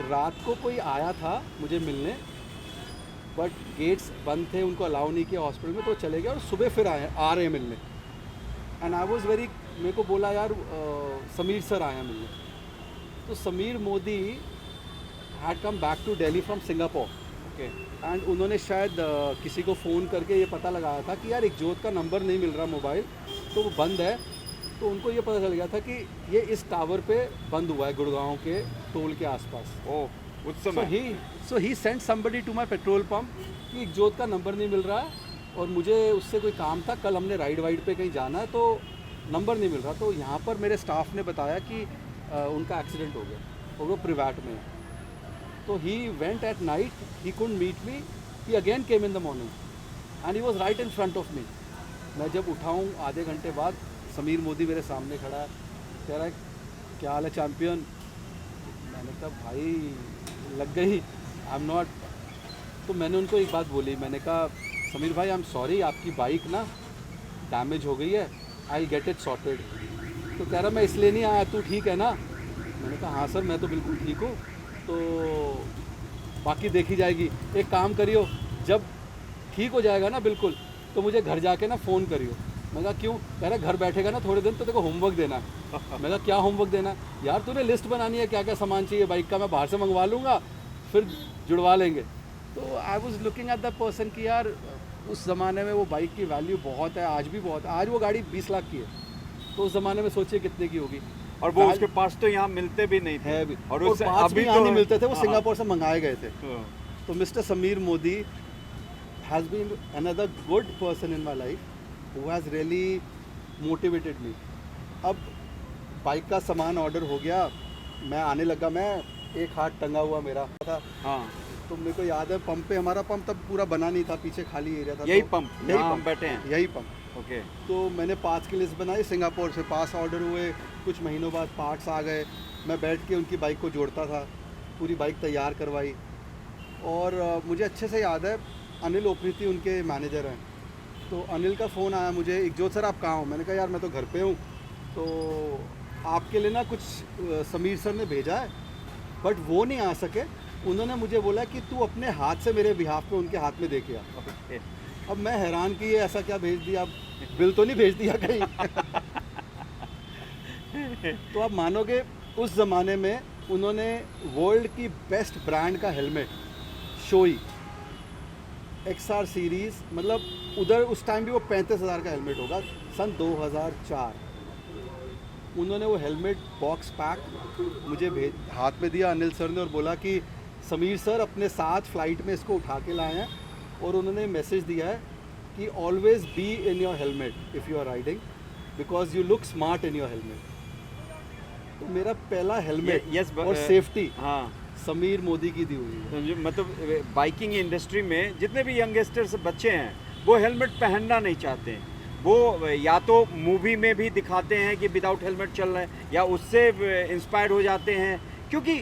रात को कोई आया था मुझे मिलने, बट गेट्स बंद थे, उनको अलाउ नहीं किया हॉस्पिटल में, तो चले गए, और सुबह फिर आ रहे हैं मिलने। एंड आई वॉज वेरी, मेरे को बोला यार समीर सर आए हैं मिलने। तो Sameer Modi had come back to Delhi from Singapore, okay. And उन्होंने शायद किसी को फ़ोन करके ये पता लगाया था कि यार एकजोत का नंबर नहीं मिल रहा मोबाइल, तो वो बंद है। तो उनको ये पता चल गया था कि ये इस टावर पे बंद हुआ है, गुड़गांव के टोल के आसपास। ओह, उस समय so he sent somebody to my petrol pump कि एकजोत का नंबर नहीं मिल रहा है, और मुझे उससे कोई काम था, कल हमने राइड वाइड पे कहीं जाना है, तो नंबर नहीं मिल रहा। तो यहाँ पर मेरे स्टाफ ने बताया कि उनका एक्सीडेंट हो गया, और वो प्राइवेट में है। तो he went at night, he couldn't meet me, he again came in the morning, and he was right in front of me. मैं जब उठाऊँ आधे घंटे बाद, समीर मोदी मेरे सामने खड़ा है, कह रहा है क्या हाल है चैम्पियन। मैंने कहा भाई लग गई, आई एम नॉट। तो मैंने उनको एक बात बोली, मैंने कहा समीर भाई आई एम सॉरी, आपकी बाइक ना डैमेज हो गई है, I will get it sorted. तो कह रहा मैं इसलिए नहीं आया, तू ठीक है ना। मैंने कहा हाँ सर मैं तो बिल्कुल ठीक हूँ, तो बाकी देखी जाएगी। एक काम करियो, जब ठीक हो जाएगा ना बिल्कुल, तो मुझे घर जाके ना फ़ोन करियो। मैं कहा क्यों? कह रहा घर बैठेगा ना थोड़े दिन तो देखो होमवर्क देना है। मैं कहा क्या होमवर्क देना है? यार तूने लिस्ट बनानी है क्या क्या सामान चाहिए बाइक का, मैं बाहर से मंगवा लूँगा, फिर जुड़वा लेंगे। तो I was looking at the person कि यार उस ज़माने में वो बाइक की वैल्यू बहुत है, आज भी बहुत है। आज वो गाड़ी 20 लाख की है, तो उस ज़माने में सोचिए कितने की होगी। और वो उसके पास तो यहाँ मिलते भी नहीं थे, है भी, और और उससे पार्ट्स भी अभी यहाँ तो नहीं मिलते थे, वो हाँ, सिंगापुर से मंगाए गए थे। हाँ। तो mister Sameer Modi has been another good person in my life who has really motivated me. अब बाइक का सामान ऑर्डर हो गया, मैं आने लगा, मैं एक हाथ टंगा हुआ मेरा था। हाँ, तो मेरे को याद है पंप पे, हमारा पंप तब पूरा बना नहीं था, पीछे खाली एरिया था। यही तो पंप यही यही पंप पंप बैठे हैं। यही पंप। ओके। तो मैंने पास की लिस्ट बनाई, सिंगापुर से पास ऑर्डर हुए, कुछ महीनों बाद पार्ट्स आ गए, मैं बैठ के उनकी बाइक को जोड़ता था, पूरी बाइक तैयार करवाई। और मुझे अच्छे से याद है, अनिल ओपरीति उनके मैनेजर हैं। तो अनिल का फ़ोन आया मुझे, इकजोत सर आप कहाँ हो? मैंने कहा यार मैं तो घर पे हूँ, तो आपके लिए ना कुछ समीर सर ने भेजा है, बट वो नहीं आ सके। उन्होंने मुझे बोला कि तू अपने हाथ से मेरे बिहाफ पे उनके हाथ में दे के आ। ओके। अब मैं हैरान कि ये ऐसा क्या भेज दिया, अब बिल तो नहीं भेज दिया कहीं। तो आप मानोगे उस ज़माने में उन्होंने वर्ल्ड की बेस्ट ब्रांड का हेलमेट, शोई XR सीरीज़, मतलब उधर उस टाइम भी वो 35,000 का हेलमेट होगा, सन 2004। उन्होंने वो हेलमेट बॉक्स पैक मुझे हाथ में दिया अनिल सर ने, और बोला कि समीर सर अपने साथ फ़्लाइट में इसको उठा के लाए हैं, और उन्होंने मैसेज दिया है कि always be in your helmet if you are riding, because you look smart in your helmet. तो मेरा पहला हेलमेट यस और सेफ्टी हाँ, समीर मोदी की दी हुई है। समझे, मतलब बाइकिंग इंडस्ट्री में जितने भी यंगस्टर्स बच्चे हैं वो हेलमेट पहनना नहीं चाहते हैं। वो या तो मूवी में भी दिखाते हैं कि विदाउट हेलमेट चल रहे हैं, या उससे इंस्पायर हो जाते हैं, क्योंकि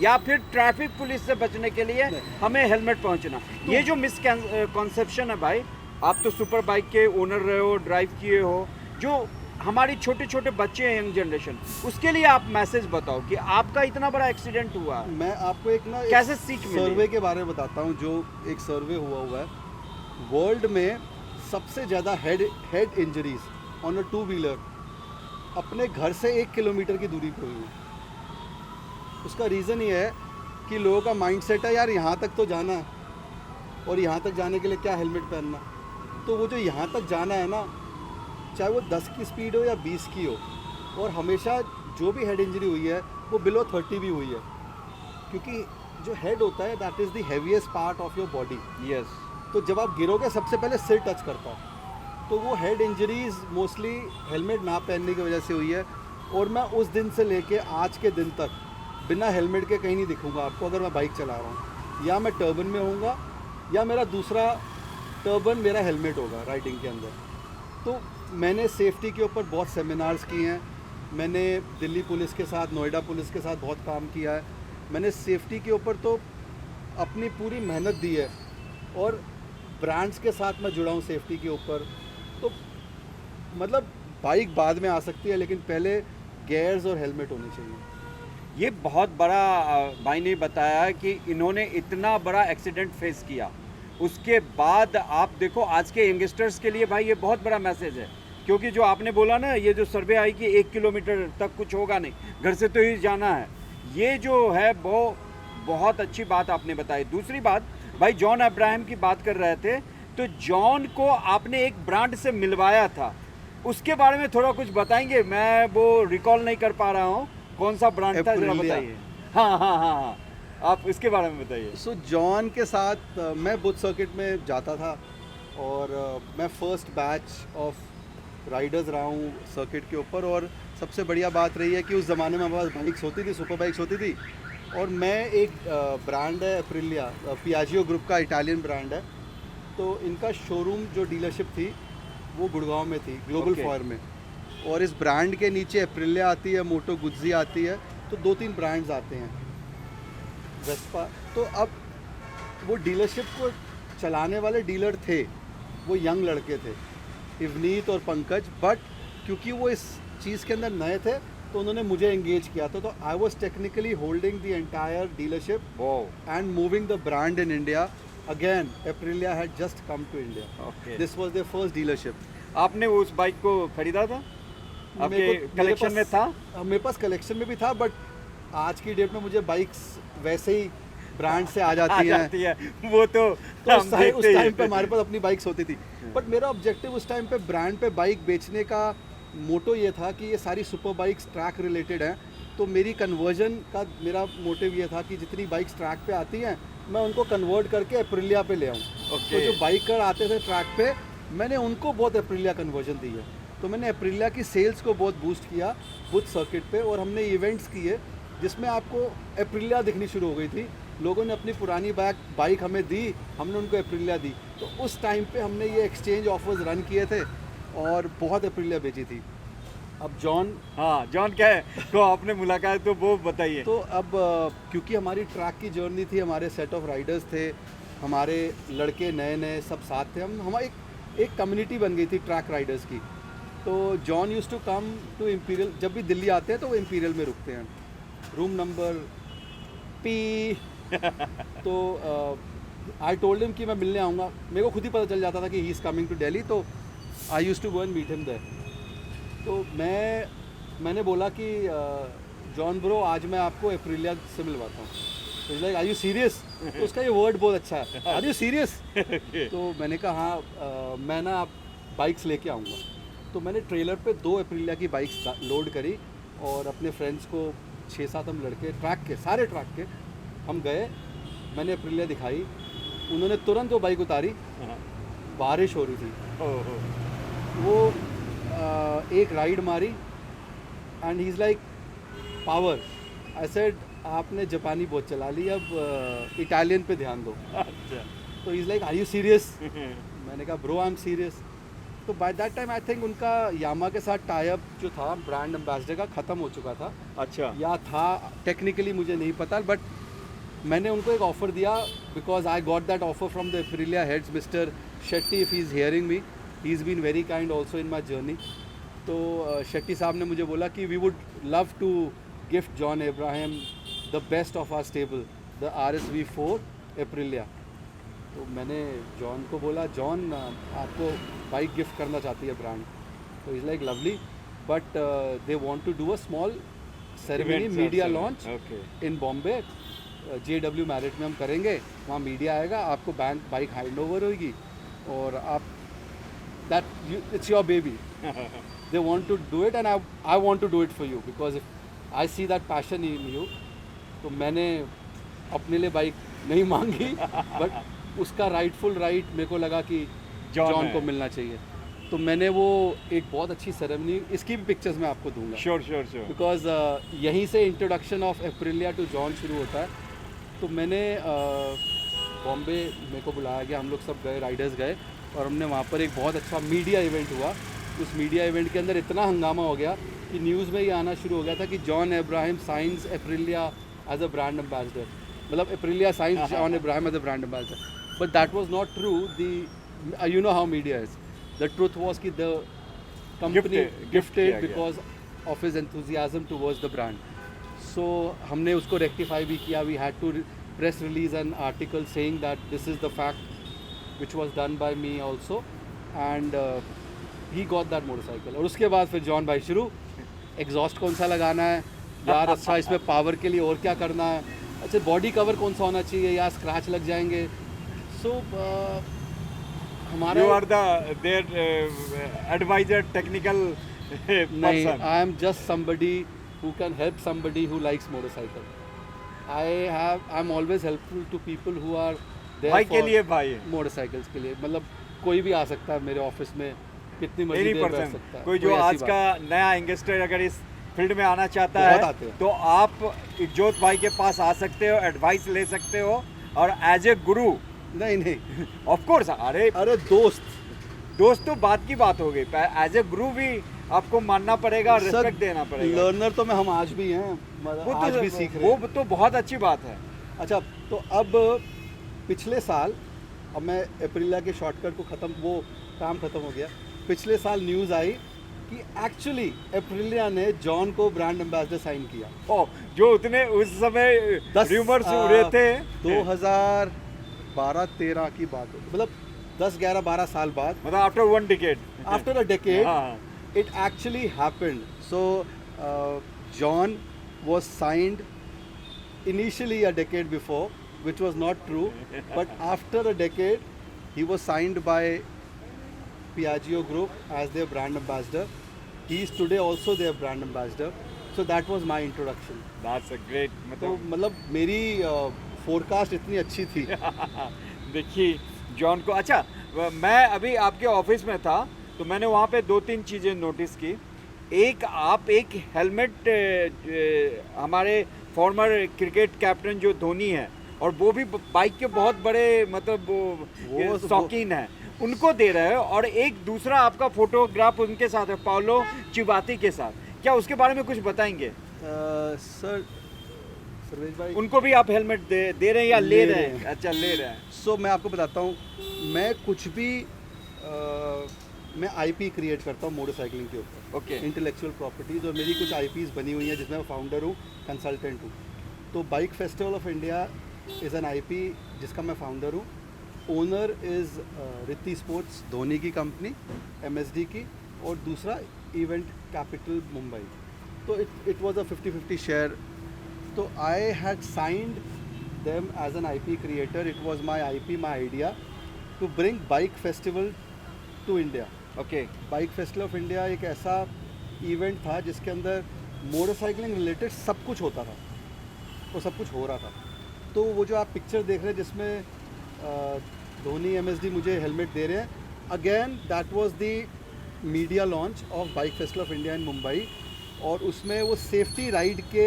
या फिर ट्रैफिक पुलिस से बचने के लिए हमें हेलमेट पहुंचना। ये जो मिसकॉन्सेप्शन है भाई, आप तो सुपर बाइक के ओनर रहे हो, ड्राइव किए हो, जो हमारी छोटे छोटे बच्चे हैं, यंग जनरेशन, उसके लिए आप मैसेज बताओ कि आपका इतना बड़ा एक्सीडेंट हुआ, मैं आपको एक ना कैसे सीख मिली? सर्वे के बारे में बताता हूँ, जो एक सर्वे हुआ है वर्ल्ड में, सबसे ज़्यादा head injuries on a two wheeler अपने घर से 1 किलोमीटर की दूरी पर हुई है। उसका रीज़न ये है कि लोगों का माइंडसेट है यार यहाँ तक तो जाना है, और यहाँ तक जाने के लिए क्या हेलमेट पहनना। तो वो जो यहाँ तक जाना है ना, चाहे वो 10 की स्पीड हो या 20 की हो, और हमेशा जो भी हेड इंजरी हुई है वो बिलो 30 भी हुई है, क्योंकि जो हेड होता है that is the heaviest part of your body. Yes. तो जब आप गिरोगे सबसे पहले सिर टच करता है, तो वो हेड इंजरीज मोस्टली हेलमेट ना पहनने की वजह से हुई है। और मैं उस दिन से लेके आज के दिन तक बिना हेलमेट के कहीं नहीं दिखूंगा आपको। अगर मैं बाइक चला रहा हूँ, या मैं टर्बन में होऊंगा, या मेरा दूसरा टर्बन मेरा हेलमेट होगा राइडिंग के अंदर। तो मैंने सेफ्टी के ऊपर बहुत सेमिनार्स किए हैं, मैंने दिल्ली पुलिस के साथ, नोएडा पुलिस के साथ बहुत काम किया है। मैंने सेफ्टी के ऊपर तो अपनी पूरी मेहनत दी है, और ब्रांड्स के साथ मैं जुड़ा हूँ सेफ्टी के ऊपर। तो मतलब बाइक बाद में आ सकती है, लेकिन पहले गेयर्स और हेलमेट होने चाहिए। ये बहुत बड़ा भाई ने बताया कि इन्होंने इतना बड़ा एक्सीडेंट फेस किया, उसके बाद आप देखो आज के यंगस्टर्स के लिए भाई ये बहुत बड़ा मैसेज है। क्योंकि जो आपने बोला ना, ये जो सर्वे आई कि 1 किलोमीटर तक कुछ होगा नहीं, घर से तो ही जाना है, ये जो है वो बहुत अच्छी बात आपने बताई। दूसरी बात, भाई जॉन अब्राहम की बात कर रहे थे, तो जॉन को आपने एक ब्रांड से मिलवाया था, उसके बारे में थोड़ा कुछ बताएंगे? मैं वो रिकॉल नहीं कर पा रहा हूँ, कौन सा ब्रांड था, जरा एप्रिलिया। बताइए। हाँ हाँ हाँ हाँ, आप इसके बारे में बताइए। सो जॉन के साथ मैं बुथ सर्किट में जाता था, और मैं फर्स्ट बैच ऑफ राइडर्स रहा हूँ सर्किट के ऊपर। और सबसे बढ़िया बात रही है कि उस ज़माने में हमारे पास बाइक्स होती थी, सुपर बाइक्स होती थी। और मैं एक ब्रांड है एप्रिलिया, पियाजियो ग्रुप का इटालियन ब्रांड है, तो इनका शोरूम जो डीलरशिप थी वो गुड़गांव में थी, ग्लोबल Okay. फॉयर में। और इस ब्रांड के नीचे एप्रिलिया आती है, मोटो गुज्जी आती है, तो 2-3 ब्रांड्स आते हैं, वेस्पा। तो अब वो डीलरशिप को चलाने वाले डीलर थे, वो यंग लड़के थे, इवनीत और पंकज। बट क्योंकि वो इस चीज़ के अंदर नए थे, तो उन्होंने मुझे एंगेज किया था। तो I was technically holding the entire dealership and moving the brand in India. Again Aprilia had just come to India, Okay. This was the first dealership. आपने उस बाइक को खरीदा था? आपके मेरे कलेक्शन में था? मेरे पास कलेक्शन में भी था, बट आज की डेट में मुझे बाइक्स वैसे ही ब्रांड से आ जाती हैं। है वो तो तो हम उस देखते ही टाइम हैं। पे हमारे पास अपनी बाइक्स होती थी। बट मेरा ऑब्जेक्टिव उस टाइम पे ब्रांड पे बाइक बेचने का मोटो ये था कि ये सारी सुपर बाइक्स ट्रैक रिलेटेड हैं, तो मेरी कन्वर्जन का मेरा मोटिव ये था कि जितनी बाइक्स ट्रैक पे आती हैं मैं उनको कन्वर्ट करके एप्रिलिया पे ले आऊँ। Okay. तो जो बाइकर आते थे ट्रैक पे, मैंने उनको बहुत एप्रिलिया कन्वर्जन दी है। तो मैंने एप्रिलिया की सेल्स को बहुत बूस्ट किया बुथ सर्किट पे, और हमने इवेंट्स किए जिसमें आपको एप्रिलिया दिखनी शुरू हो गई थी। लोगों ने अपनी पुरानी बाइक हमें दी, हमने उनको एप्रिलिया दी। तो उस टाइम पे हमने ये एक्सचेंज ऑफर्स रन किए थे और बहुत एप्रिलिया बेची थी। अब जॉन, हाँ जॉन क्या है तो आपने मुलाकात तो वो बताइए। तो अब क्योंकि हमारी ट्रैक की जर्नी थी, हमारे सेट ऑफ राइडर्स थे, हमारे लड़के नए नए सब साथ थे, हम एक कम्युनिटी बन गई थी ट्रैक राइडर्स की। तो John use to come to Imperial, जब भी दिल्ली आते हैं तो वो इम्पीरियल में रुकते हैं, रूम नंबर पी। तो आई टोल्ड हिम कि मैं मिलने आऊँगा। मेरे को खुद ही पता चल जाता था कि he is coming to Delhi, तो I use to go and meet him there. तो मैंने बोला कि जॉन ब्रो आज मैं आपको एप्रिलिया से मिलवाता हूँ। तो लाइक आर यू सीरियस? तो उसका ये वर्ड बहुत अच्छा है, आर यू सीरियस? तो मैंने कहा हाँ, मैं ना आप बाइक्स लेके आऊँगा। तो मैंने ट्रेलर पे 2 एप्रिलिया की बाइक्स लोड करी और अपने फ्रेंड्स को 6-7 हम लड़के ट्रैक के, सारे ट्रैक के हम गए। मैंने एप्रिलिया दिखाई, उन्होंने तुरंत वो बाइक उतारी। बारिश हो रही थी, वो एक राइड मारी and he is like power. I said आपने जापानी बहुत चला ली, अब इटालियन पे ध्यान दो। अच्छा। तो is like are you serious? मैंने कहा ब्रो आई एम सीरियस। तो by that time I think उनका यामा के साथ टाई अप जो था ब्रांड एम्बेसडर का ख़त्म हो चुका था, अच्छा या था टेक्निकली मुझे नहीं पता, बट मैंने उनको एक ऑफ़र दिया because I got that offer from the Aprilia heads, mister Shetty, if he is hearing me, he is been very kind also in my journey. तो शेट्टी साहब ने मुझे बोला कि we would love to gift John Abraham the best of our stable, the RSV4 Aprilia. तो मैंने John को बोला जॉन आपको बाइक गिफ्ट करना चाहती है ब्रांड। तो is like lovely, but they want to do a small ceremony, media launch in Bombay, JW Marriott में हम करेंगे, वहाँ मीडिया आएगा, आपको बाइक हैंड ओवर होगी और आप that it's your baby. They want to do it and I want to do it for you because if I see that passion in you. तो मैंने अपने लिए बाइक नहीं मांगी, बट उसका राइटफुल राइट मेरे को लगा कि जॉन को मिलना चाहिए। तो मैंने वो एक बहुत अच्छी सेरेमनी, इसकी भी पिक्चर्स मैं आपको दूंगा, श्योर बिकॉज यहीं से introduction of Aprilia to John शुरू होता है। तो मैंने बॉम्बे मेरे को बुलाया गया, हम लोग सब गए, राइडर्स गए, और हमने वहाँ पर एक बहुत अच्छा मीडिया इवेंट हुआ। उस मीडिया इवेंट के अंदर इतना हंगामा हो गया कि न्यूज़ में ये आना शुरू हो गया था कि John Abraham signs Aprilia as a brand ambassador, मतलब Aprilia signs John Abraham as a brand ambassador. But that was not true. The you know how media is, the truth was कि the company gifted because of his enthusiasm towards the brand. So हमने उसको rectify भी किया। We had to press release an article saying that this is the fact which was done by me also, and he got that motorcycle। और उसके बाद फिर John भाई शुरू, एग्जॉस्ट कौन सा लगाना है यार, अच्छा इसमें पावर के लिए और क्या करना है, अच्छा बॉडी कवर कौन सा होना चाहिए यार, स्क्रैच लग जाएंगे। सो हमारा you are the their advisor, technical नहीं, I am just somebody who can help somebody who likes motorcycle. I am always helpful to people who are भाई के लिए, भाई मोटरसाइकिल्स के लिए, मतलब कोई भी आ सकता है मेरे ऑफिस में, कितनी मर्जी देर बैठ सकता है। कोई जो आज का नया यंगस्टर अगर इस फील्ड में आना चाहता है तो आप इज्जत भाई के पास आ सकते हो, एडवाइस ले सकते हो, और एज ए गुरु नहीं ऑफ कोर्स, अरे दोस्त तो बात की बात हो गई, एज ए गुरु भी आपको मानना पड़ेगा, रिस्पेक्ट देना पड़ेगा। लर्नर तो हम आज भी हैं, आज भी सीख रहे हैं, वो तो बहुत अच्छी बात है। अच्छा, तो अब पिछले साल, अब मैं एप्रिलिया के शॉर्टकट को वो काम ख़त्म हो गया। पिछले साल न्यूज़ आई कि एक्चुअली एप्रिलिया ने जॉन को ब्रांड एम्बेसडर साइन किया। ओ, जो उतने उस समय रूमर्स उड़े थे, 2012-13 की बात होगी, मतलब 10-11-12 साल बाद, मतलब after a decade it actually happened. So John was signed initially a decade before, which was not true, but after a decade he was signed by Piaggio Group as their brand ambassador. He is today also their brand ambassador. So that was my introduction. That's a great, तो मतलब मेरी forecast इतनी अच्छी थी। देखिए John को, अच्छा मैं अभी आपके ऑफिस में था तो मैंने वहाँ पे 2-3 चीज़ें नोटिस की। एक, आप एक हेलमेट हमारे फॉर्मर क्रिकेट कैप्टन जो धोनी है, और वो भी बाइक के बहुत बड़े मतलब वो शौकीन है, उनको दे रहे हो, और एक दूसरा आपका फोटोग्राफ उनके साथ है, पाउलो चिबाती के साथ। क्या उसके बारे में कुछ बताएंगे? सर सर्वेश भाई, उनको भी आप हेलमेट दे रहे हैं या ले रहे हैं? अच्छा, ले रहे हैं। सो मैं आपको बताता हूँ, मैं कुछ भी मैं आईपी क्रिएट करता हूँ मोटरसाइकिलिंग के ऊपर, ओके। इंटेलेक्चुअल प्रॉपर्टीज़, और मेरी कुछ आईपीज़ बनी हुई हैं जिसमें मैं फाउंडर हूँ, कंसल्टेंट हूँ। तो bike festival of India is an IP जिसका मैं फाउंडर हूँ। Owner is Riddhi sports, Dhoni की कंपनी, एमएसडी की, और दूसरा इवेंट कैपिटल मुंबई। तो इट वाज अ 50-50 शेयर। तो I had signed them as an IP creator. It was my IP, my idea to bring bike festival to India. Okay. Bike festival of India एक ऐसा event था जिसके अंदर motorcycling related सब कुछ होता था, और सब कुछ हो रहा था। तो वो जो आप पिक्चर देख रहे हैं जिसमें धोनी एमएसडी मुझे हेलमेट दे रहे हैं, again that was the media launch of bike festival of India in Mumbai. और उसमें वो सेफ्टी राइड के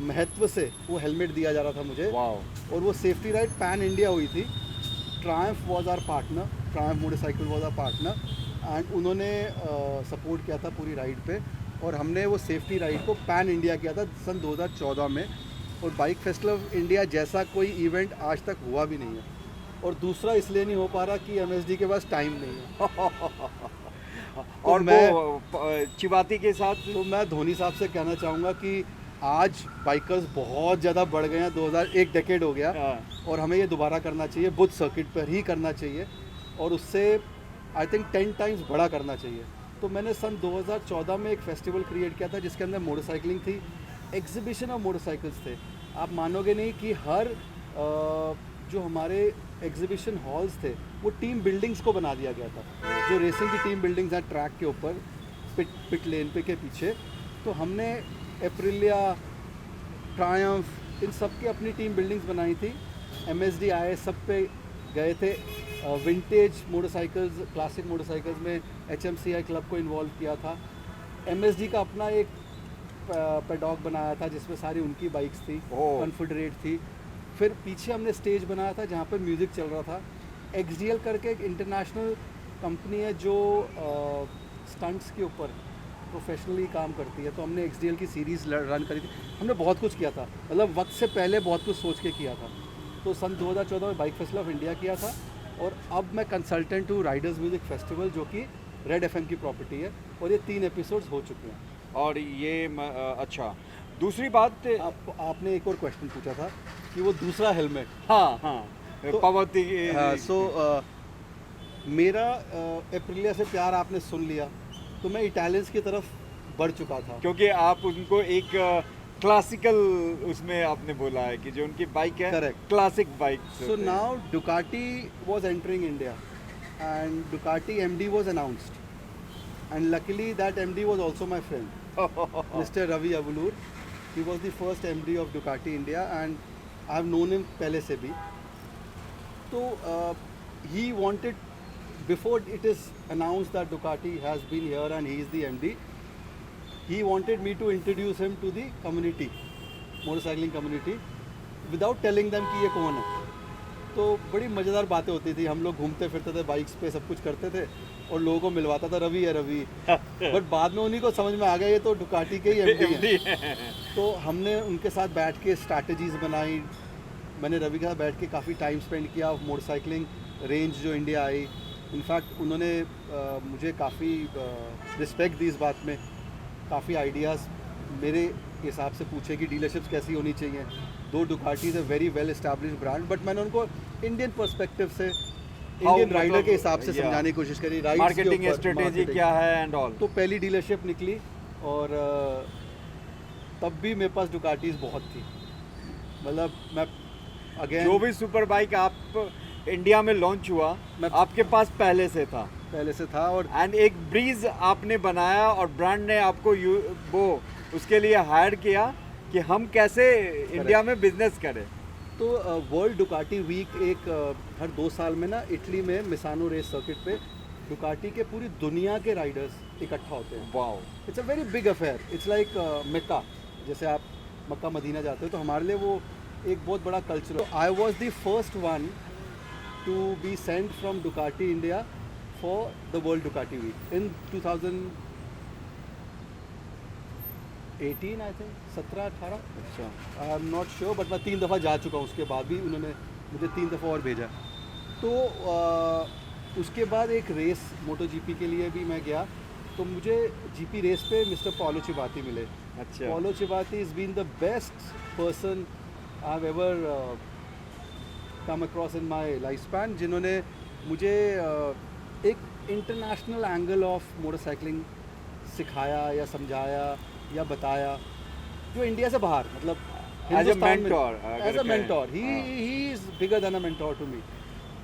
महत्व से वो हेलमेट दिया जा रहा था मुझे। वाह। और वो सेफ्टी राइड पैन इंडिया हुई थी। Triumph was our partner, Triumph motorcycle was our partner, and उन्होंने सपोर्ट किया था पूरी राइड पे। और हमने वो सेफ्टी राइड को पैन इंडिया किया था सन 2014 में। और बाइक फेस्टिवल ऑफ इंडिया जैसा कोई इवेंट आज तक हुआ भी नहीं है। और दूसरा इसलिए नहीं हो पा रहा कि एमएसडी के पास टाइम नहीं है। और मैं चिबाती के साथ तो मैं धोनी साहब से कहना चाहूँगा कि आज बाइकर्स बहुत ज़्यादा बढ़ गए हैं, 2001 डेकेड हो गया, और हमें ये दोबारा करना चाहिए, बुद्ध सर्किट पर ही करना चाहिए, और उससे आई थिंक 10 टाइम्स बड़ा करना चाहिए। तो मैंने सन 2014 में एक फेस्टिवल क्रिएट किया था जिसके अंदर मोटरसाइकिलिंग थी, एग्जीबिशन ऑफ मोटरसाइकिल्स थे। आप मानोगे नहीं कि हर जो हमारे एग्जीबिशन हॉल्स थे वो टीम बिल्डिंग्स को बना दिया गया था। जो रेसिंग की टीम बिल्डिंग्स हैं ट्रैक के ऊपर, पिट लेन पे के पीछे, तो हमने एप्रिलिया, ट्रायम्फ, इन सब की अपनी टीम बिल्डिंग्स बनाई थी। एमएसडी आए, सब पे गए थे। विंटेज मोटरसाइकिल्स, क्लासिक मोटरसाइकिल्स में एचएमसीआई क्लब को इन्वॉल्व किया था। एमएसडी का अपना एक पेडॉक बनाया था जिसमें सारी उनकी बाइक्स थी, कॉन्फेडरेट थी। फिर पीछे हमने स्टेज बनाया था जहाँ पर म्यूज़िक चल रहा था। एक्सडीएल करके एक इंटरनेशनल कंपनी है जो स्टंट्स के ऊपर प्रोफेशनली काम करती है, तो हमने एक्सडीएल की सीरीज़ रन करी थी। हमने बहुत कुछ किया था, मतलब वक्त से पहले बहुत कुछ सोच के किया था। तो सन 2014 में बाइक फेस्टिवल ऑफ इंडिया किया था, और अब मैं कंसल्टेंट हूँ राइडर्स म्यूज़िक फेस्टिवल, जो कि रेड एफएम की प्रॉपर्टी है, और ये 3 एपिसोड्स हो चुके हैं। और ये अच्छा, दूसरी बात आपने एक और क्वेश्चन पूछा था कि वो दूसरा हेलमेट। हाँ हाँ, तो पवती मेरा एप्रिलिया से प्यार आपने सुन लिया, तो मैं इटालियंस की तरफ बढ़ चुका था, क्योंकि आप उनको एक क्लासिकल उसमें आपने बोला है कि जो उनकी बाइक है, correct, classic bike. So now Ducati was entering India, and Ducati MD was announced, and luckily that MD was also my friend mister Ravi Abulur. He was the first MD of Ducati India, and I have known him पहले से भी। तो he wanted, before it is announced that Ducati has been here and he is the MD, he wanted me to introduce him to the community, motorcycling community, without telling them कि ये कौन है। तो बड़ी मज़ेदार बातें होती थी, हम लोग घूमते फिरते थे बाइक्स पे, सब कुछ करते थे, और लोगों को मिलवाता था रवि है रवि। बट बाद में उन्हीं को समझ में आ गया ये तो डुकाटी के ही एमडी हैं। तो हमने उनके साथ बैठ के स्ट्रैटेजीज बनाई। मैंने रवि के साथ बैठ के काफ़ी टाइम स्पेंड किया। मोटरसाइकिलिंग रेंज जो इंडिया आई, इनफैक्ट उन्होंने मुझे काफ़ी रिस्पेक्ट दी इस बात में, काफ़ी आइडियाज़ मेरे हिसाब से पूछे कि डीलरशिप्स कैसी होनी चाहिए। दो Ducati is a very well established brand, but मैंने उनको इंडियन पर्सपेक्टिव से, इंडियन राइडर के हिसाब से समझाने की कोशिश करी, मार्केटिंग स्ट्रेटेजी क्या है एंड ऑल। तो पहली डीलरशिप निकली, और तब भी मेरे पास डुकाटीज़ बहुत थी। मतलब मैं अगेन, जो भी सुपर बाइक आप इंडिया में लॉन्च हुआ आपके पास पहले से था। और एंड एक ब्रीज आपने बनाया, और ब्रांड ने आपको वो उसके लिए हायर किया कि हम कैसे इंडिया में बिजनेस करें। तो वर्ल्ड डुकाटी वीक एक हर 2 साल में ना इटली में मिसानो रेस सर्किट पे डुकाटी के पूरी दुनिया के राइडर्स इकट्ठा होते हैं। Wow, it's a very big affair, it's like Mecca, जैसे आप मक्का मदीना जाते हो तो हमारे लिए वो एक बहुत बड़ा culture. I was the first one to be sent from Ducati India for the world Ducati week in 2018 I think, 17-18, अच्छा, I am not sure, but मैं 3 दफ़ा जा चुका हूँ। उसके बाद भी उन्होंने मुझे 3 दफ़ा और भेजा। तो उसके बाद एक रेस मोटो जीपी के लिए भी मैं गया, तो मुझे जीपी रेस पे मिस्टर पॉलो चिबाती मिले। अच्छा, Paolo Ciabatti is been the best person I have ever come across in my life span, जिन्होंने मुझे एक इंटरनेशनल एंगल ऑफ मोटरसाइकिलिंग सिखाया या समझाया या बताया, जो इंडिया से बाहर, मतलब एज अ हिंदुस्तान में mentor, as a mentor, he is bigger than a mentor to me.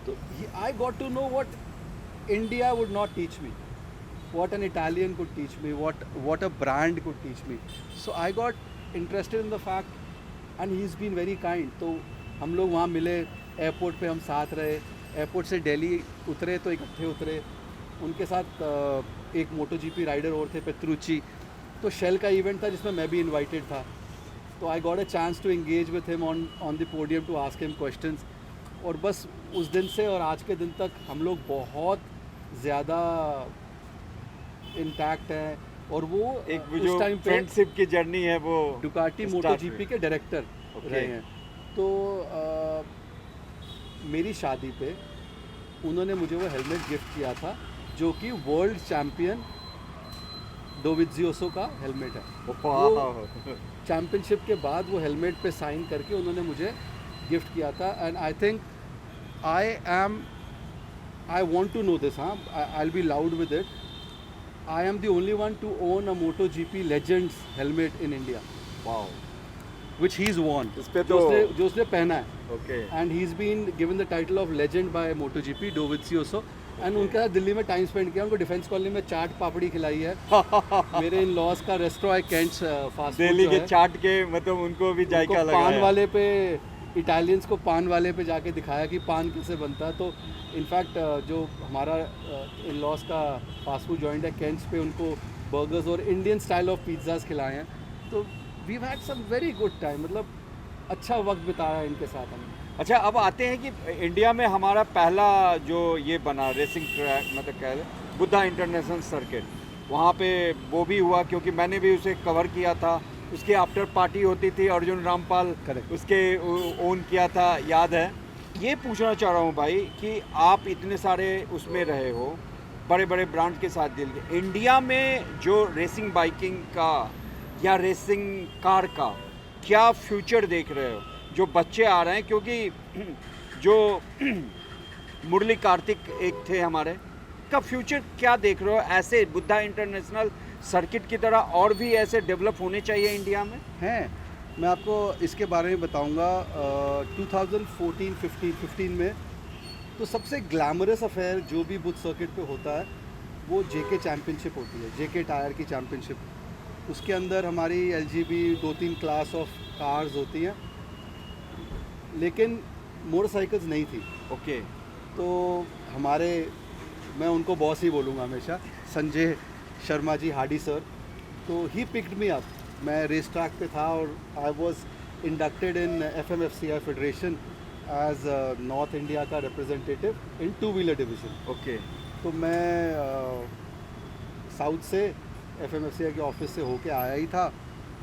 तो I got to know what India would not teach me, what an Italian could teach me, what a brand could teach me. So I got interested in the fact, and he's been very kind. तो हम लोग वहाँ मिले, airport पे हम साथ रहे, airport से दिल्ली उतरे तो इकट्ठे उतरे। उनके साथ एक मोटो जीपी राइडर और थे, पेत्रुची, तो शेल का इवेंट था जिसमें मैं भी इनवाइटेड था। तो I got a chance to engage with him on the podium to ask him questions. और बस उस दिन से और आज के दिन तक हम लोग बहुत ज़्यादा इंटैक्ट है। और वो एक वो उस जो टाइम पे फ्रेंडशिप की जर्नी है वो डुकाटी start मोटो हुई। जीपी के डायरेक्टर Okay. रहे हैं। तो मेरी शादी पे उन्होंने मुझे वो हेलमेट गिफ्ट किया था, जो कि वर्ल्ड चैम्पियन डोवित्सियोसो का हेलमेट है। वाह, चैम्पियनशिप के बाद वो हेलमेट पे साइन करके उन्होंने मुझे गिफ्ट किया था। And I think I want to know this, हाँ, I will be loud with it, I am the only one to own a MotoGP Legends helmet in India, wow, which he's worn. इस पे तो जो उसने पहना है, okay, and he's been given the title of legend by MotoGP Dovizioso. And उनके साथ दिल्ली में टाइम स्पेंड किया, उनको डिफेंस कॉलोनी में चाट पापड़ी खिलाई है। मेरे इन लॉस का रेस्टोरेंट है कैंट्स फास्ट फूड, दिल्ली के चाट के मतलब उनको भी जायका लगा पान वाले पे, इटालियंस को पान वाले पे जाके दिखाया कि पान कैसे बनता है। तो इनफैक्ट जो हमारा इन लॉस का फास्ट फूड जॉइंट है कैंट्स पे, उनको बर्गर्स और इंडियन स्टाइल ऑफ पिज़्ज़ाज खिलाए हैं। तो we had some very good time, मतलब अच्छा वक्त बिताया इनके साथ हमने। अच्छा, अब आते हैं कि इंडिया में हमारा पहला जो ये बना रेसिंग ट्रैक, मतलब कह लें बुद्धा इंटरनेशनल सर्किट, वहाँ पे वो भी हुआ, क्योंकि मैंने भी उसे कवर किया था। उसकी आफ्टर पार्टी होती थी, अर्जुन रामपाल Correct. उसके ओन किया था, याद है। ये पूछना चाह रहा हूँ भाई कि आप इतने सारे उसमें रहे हो, बड़े बड़े ब्रांड के साथ डील किए, इंडिया में जो रेसिंग बाइकिंग का या रेसिंग कार का क्या फ्यूचर देख रहे हो? जो बच्चे आ रहे हैं, क्योंकि जो मुरली कार्तिक एक थे हमारे, का फ्यूचर क्या देख रहे हो? ऐसे बुद्धा इंटरनेशनल सर्किट की तरह और भी ऐसे डेवलप होने चाहिए इंडिया में? हैं, मैं आपको इसके बारे में बताऊंगा। 2014-15 में तो सबसे ग्लैमरस अफेयर जो भी बुद्ध सर्किट पे होता है वो जेके चैम्पियनशिप होती है, जेके टायर की चैम्पियनशिप। उसके अंदर हमारी LGB 2-3 क्लास ऑफ कार्स होती हैं, लेकिन मोटरसाइकिल्स नहीं थी। ओके, तो हमारे, मैं उनको बॉस ही बोलूँगा हमेशा, संजय शर्मा जी, हार्डी सर, तो ही पिक्ड मी अप। मैं रेस ट्रैक पे था और I was inducted in FMFCI federation as North India का representative in two wheeler division. Okay, तो मैं साउथ से FMFCI के ऑफिस से होके आया ही था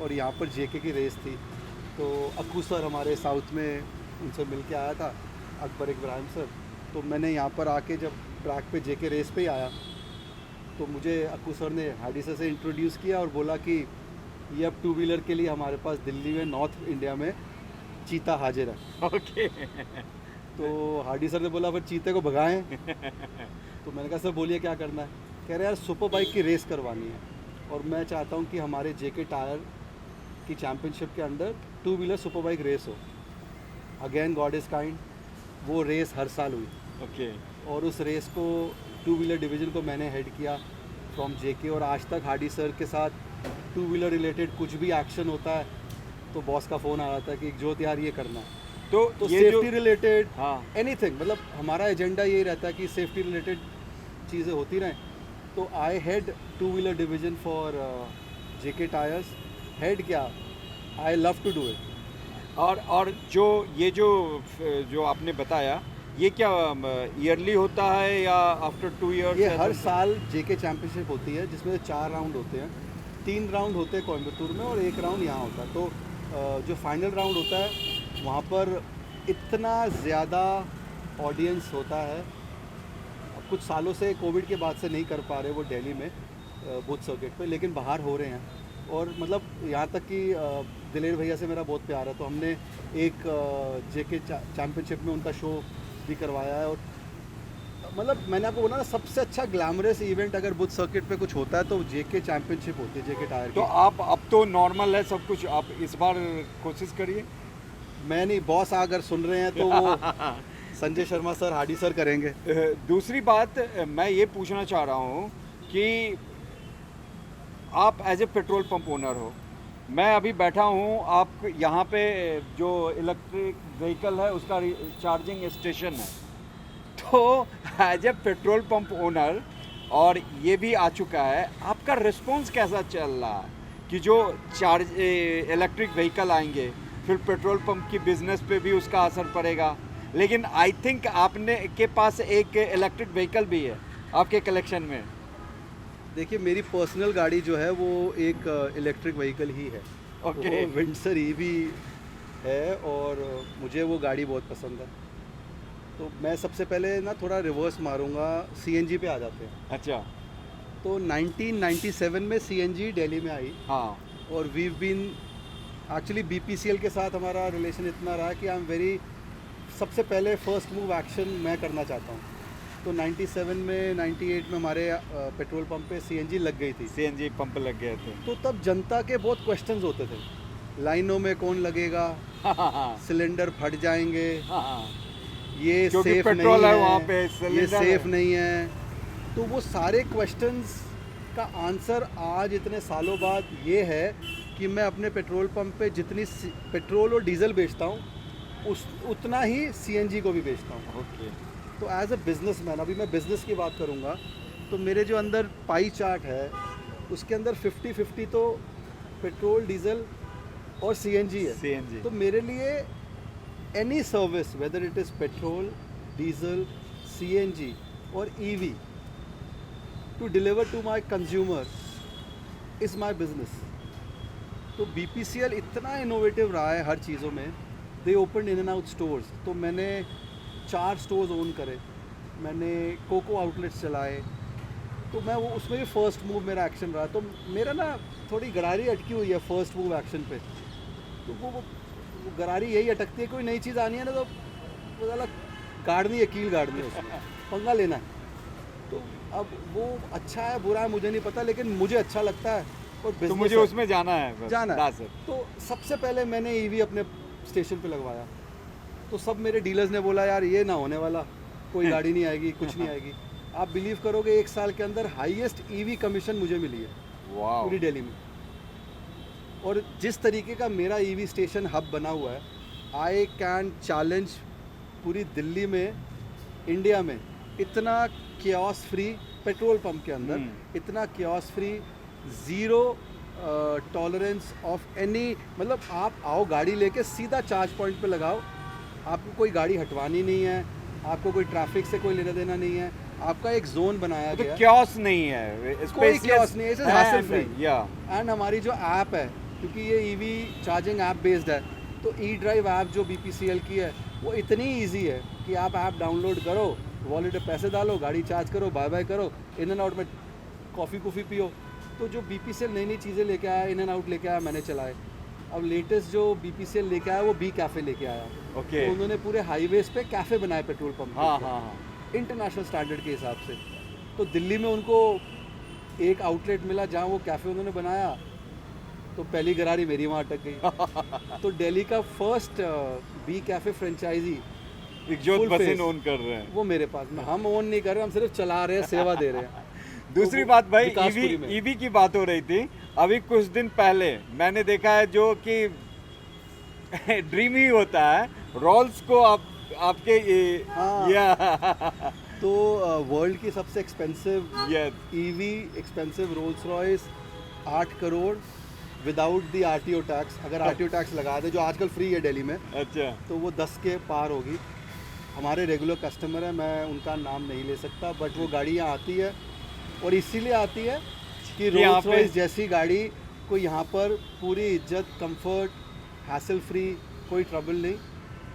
और यहाँ पर जेके की रेस थी। तो अक्कू सर हमारे साउथ में, उनसे मिल के आया था, अकबर इब्राहिम सर। तो मैंने यहाँ पर आके जब ट्रैक पे जेके रेस पे ही आया तो मुझे अक्कू सर ने हार्डी सर से इंट्रोड्यूस किया और बोला कि ये अब 2-व्हीलर के लिए हमारे पास दिल्ली में, नॉर्थ इंडिया में चीता हाजिर है। ओके, तो हार्डी सर ने बोला फिर चीते को भगाएं। तो मैंने कहा सर बोलिए क्या करना है? कह रहे यार सुपर बाइक की रेस करवानी है और मैं चाहता हूँ कि हमारे जेके टायर की चैम्पियनशिप के अंदर 2-व्हीलर सुपर बाइक रेस हो। अगेन गॉड इज़ काइंड, वो रेस हर साल हुई। ओके, और उस रेस को 2-व्हीलर डिवीज़न को मैंने हेड किया फ्रॉम जेके। और आज तक हार्डी सर के साथ 2-व्हीलर रिलेटेड कुछ भी एक्शन होता है तो बॉस का फ़ोन आ जाता है कि जोत यार ये करना है। तो ये सेफ्टी जो रिलेटेड हाँ, एनीथिंग, मतलब हमारा एजेंडा यही रहता है कि सेफ्टी रिलेटेड चीज़ें होती रहें। तो I head two wheeler division for JK Tyres. Head क्या, I love to do it. और जो ये जो आपने बताया, ये क्या ईयरली होता है या आफ्टर 2 ईयर्स? ये हर साल जेके चैम्पियनशिप होती है, जिसमें 4 राउंड होते हैं। 3 राउंड होते हैं कोयम्बतूर में और 1 राउंड यहाँ होता है। तो जो फाइनल राउंड होता है वहाँ पर इतना ज़्यादा ऑडियंस होता है। अब कुछ सालों से कोविड के बाद से नहीं कर पा रहे वो दिल्ली में बूथ सर्किट पे, लेकिन बाहर हो रहे हैं। और मतलब यहाँ तक कि दिलेर भैया से मेरा बहुत प्यार है, तो हमने एक जेके चैम्पियनशिप में उनका शो भी करवाया है। और मतलब मैंने आपको बोला ना, सबसे अच्छा ग्लैमरस इवेंट अगर बुद्ध सर्किट पे कुछ होता है तो जेके चैंपियनशिप होती है, जेके टायर तो की। आप अब तो नॉर्मल है सब कुछ, आप इस बार कोशिश करिए। मैं नहीं, बॉस अगर सुन रहे हैं तो वो Sanjay Sharma sir, Hardy sir करेंगे। दूसरी बात मैं ये पूछना चाह रहा हूँ कि आप as a petrol pump owner हो, मैं अभी बैठा हूँ, आप यहाँ पे जो इलेक्ट्रिक व्हीकल है उसका चार्जिंग स्टेशन है, तो as a petrol pump owner और ये भी आ चुका है, आपका रिस्पॉन्स कैसा चल रहा है कि जो चार्ज इलेक्ट्रिक व्हीकल आएंगे फिर पेट्रोल पंप की बिजनेस पे भी उसका असर पड़ेगा। लेकिन आई थिंक आपने के पास एक इलेक्ट्रिक व्हीकल भी है आपके कलेक्शन में। देखिए, मेरी पर्सनल गाड़ी जो है वो एक इलेक्ट्रिक व्हीकल ही है। ओके। वो विंडसर ईवी है और मुझे वो गाड़ी बहुत पसंद है। तो मैं सबसे पहले ना थोड़ा रिवर्स मारूंगा, सीएनजी पे आ जाते हैं। अच्छा। तो 1997 में सीएनजी दिल्ली में आई। हाँ। और वी बीन एक्चुअली बीपीसीएल के साथ हमारा रिलेशन इतना रहा कि आई एम वेरी, सबसे पहले फर्स्ट मूव एक्शन मैं करना चाहता हूँ। तो 97 में 98 में हमारे पेट्रोल पंप पे सीएनजी लग गई थी। सीएनजी पंप लग गए थे। तो तब जनता के बहुत क्वेश्चंस होते थे, लाइनों में कौन लगेगा, सिलेंडर फट जाएंगे, ये सेफ पेट्रोल नहीं है वहाँ पे, ये सिलेंडर सेफ है। नहीं है। तो वो सारे क्वेश्चंस का आंसर आज इतने सालों बाद ये है कि मैं अपने पेट्रोल पंप पे जितनी पेट्रोल और डीजल बेचता हूँ उतना ही सीएनजी को भी बेचता हूँ। ओके। तो एज अ बिजनेसमैन, अभी मैं बिज़नेस की बात करूँगा, तो मेरे जो अंदर पाई चार्ट है उसके अंदर 50-50 तो पेट्रोल, डीजल और सीएनजी है। सीएनजी। तो मेरे लिए any service, whether it is petrol, diesel, CNG और EV, to deliver to my consumer is my business. तो बीपीसीएल इतना इनोवेटिव रहा है हर चीज़ों में। They open in and out stores. तो मैंने 4 स्टोर्स ओन करे, मैंने कोको आउटलेट्स चलाए। तो मैं वो उसमें भी फर्स्ट मूव मेरा एक्शन रहा। तो मेरा ना थोड़ी गरारी अटकी हुई है फर्स्ट मूव एक्शन पे। तो वो गरारी यही अटकती है, कोई नई चीज़ आनी है ना तो वो साला गाड़नी है, कील गाड़नी है, उसमें पंगा लेना है। तो अब वो अच्छा है बुरा है मुझे नहीं पता, लेकिन मुझे अच्छा लगता है और तो business मुझे है, उसमें जाना है बस। जाना है। That's it। तो सबसे पहले मैंने ईवी अपने स्टेशन पे लगवाया। तो सब मेरे डीलर्स ने बोला यार ये ना होने वाला, कोई गाड़ी नहीं आएगी, कुछ नहीं आएगी। आप बिलीव करोगे 1 साल के अंदर हाईएस्ट ईवी कमीशन मुझे मिली है वाह। पूरी दिल्ली में। और जिस तरीके का मेरा ईवी स्टेशन हब बना हुआ है, आई कैन चैलेंज पूरी दिल्ली में, इंडिया में इतना कियोस्क फ्री पेट्रोल पंप के अंदर, इतना kiosk free, zero tolerance of any, मतलब आप आओ गाड़ी लेके सीधा चार्ज पॉइंट पे लगाओ, आपको कोई गाड़ी हटवानी नहीं है, आपको कोई ट्रैफिक से कोई लेना देना नहीं है। आपका एक जोन बनाया तो गया, क्योस नहीं है, कोई chaos नहीं है, it's hassle free। या एंड हमारी जो ऐप है, क्योंकि ये ईवी चार्जिंग ऐप बेस्ड है, तो ई ड्राइव ऐप जो बीपीसीएल की है वो इतनी इजी है कि आप ऐप डाउनलोड करो, वॉलेट में पैसे डालो, गाड़ी चार्ज करो, बाय बाय करो, इन एंड आउट में कॉफ़ी कुफ़ी पियो। तो जो बीपीसीएल नई नई चीज़ें लेके आया, इन एंड आउट लेके आया, मैंने चलाए। अब लेटेस्ट जो बीपीसीएल लेके आया वो बी कैफ़े लेके आया। ओके। तो उन्होंने पूरे हाईवेज पे कैफ़े बनाए पेट्रोल पंप हाँ हाँ हाँ। इंटरनेशनल स्टैंडर्ड के हिसाब से। तो दिल्ली में उनको एक आउटलेट मिला जहाँ वो कैफ़े उन्होंने बनाया, तो पहली गरारी मेरी वहाँ अटक गई। तो दिल्ली का first B cafe franchisee Ikjot full बसिन face। ओन कर रहे हैं। वो मेरे पास में, हम ओन नहीं कर रहे, हम सिर्फ चला रहे हैं, सेवा दे रहे हैं। दूसरी तो बात भाई, विकासपुरी में। ईवी की बात हो रही थी, अभी कुछ दिन पहले मैंने देखा है जो कि ड्रीम ही होता है, रोल्स को आपके हाँ। या तो वर्ल्ड की सबसे expensive yes EV expensive Rolls Royce 8 crore without the RTO tax, अगर आरटीओ टैक्स लगा दे जो आजकल फ्री है दिल्ली में, अच्छा तो वो 10 के पार होगी। हमारे रेगुलर कस्टमर है, मैं उनका नाम नहीं ले सकता, बट वो गाड़ी यहाँ आती है और इसीलिए आती है कि यहाँ रोल्स पे- रॉयस जैसी गाड़ी को यहाँ पर पूरी इज्जत, कंफर्ट, हैसल फ्री, कोई ट्रबल नहीं,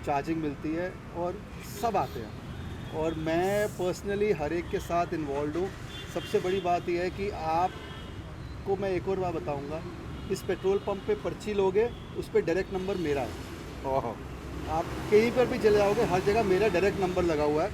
चार्जिंग मिलती है और सब आते हैं। और मैं पर्सनली हर एक के साथ इन्वॉल्व हूँ। सबसे बड़ी बात यह है कि आपको मैं एक और बात बताऊँगा, इस पेट्रोल पंप पे पर्ची लोगे, उस पर डायरेक्ट नंबर मेरा है। ओह आप कहीं पर भी चले जाओगे, हर जगह मेरा डायरेक्ट नंबर लगा हुआ है,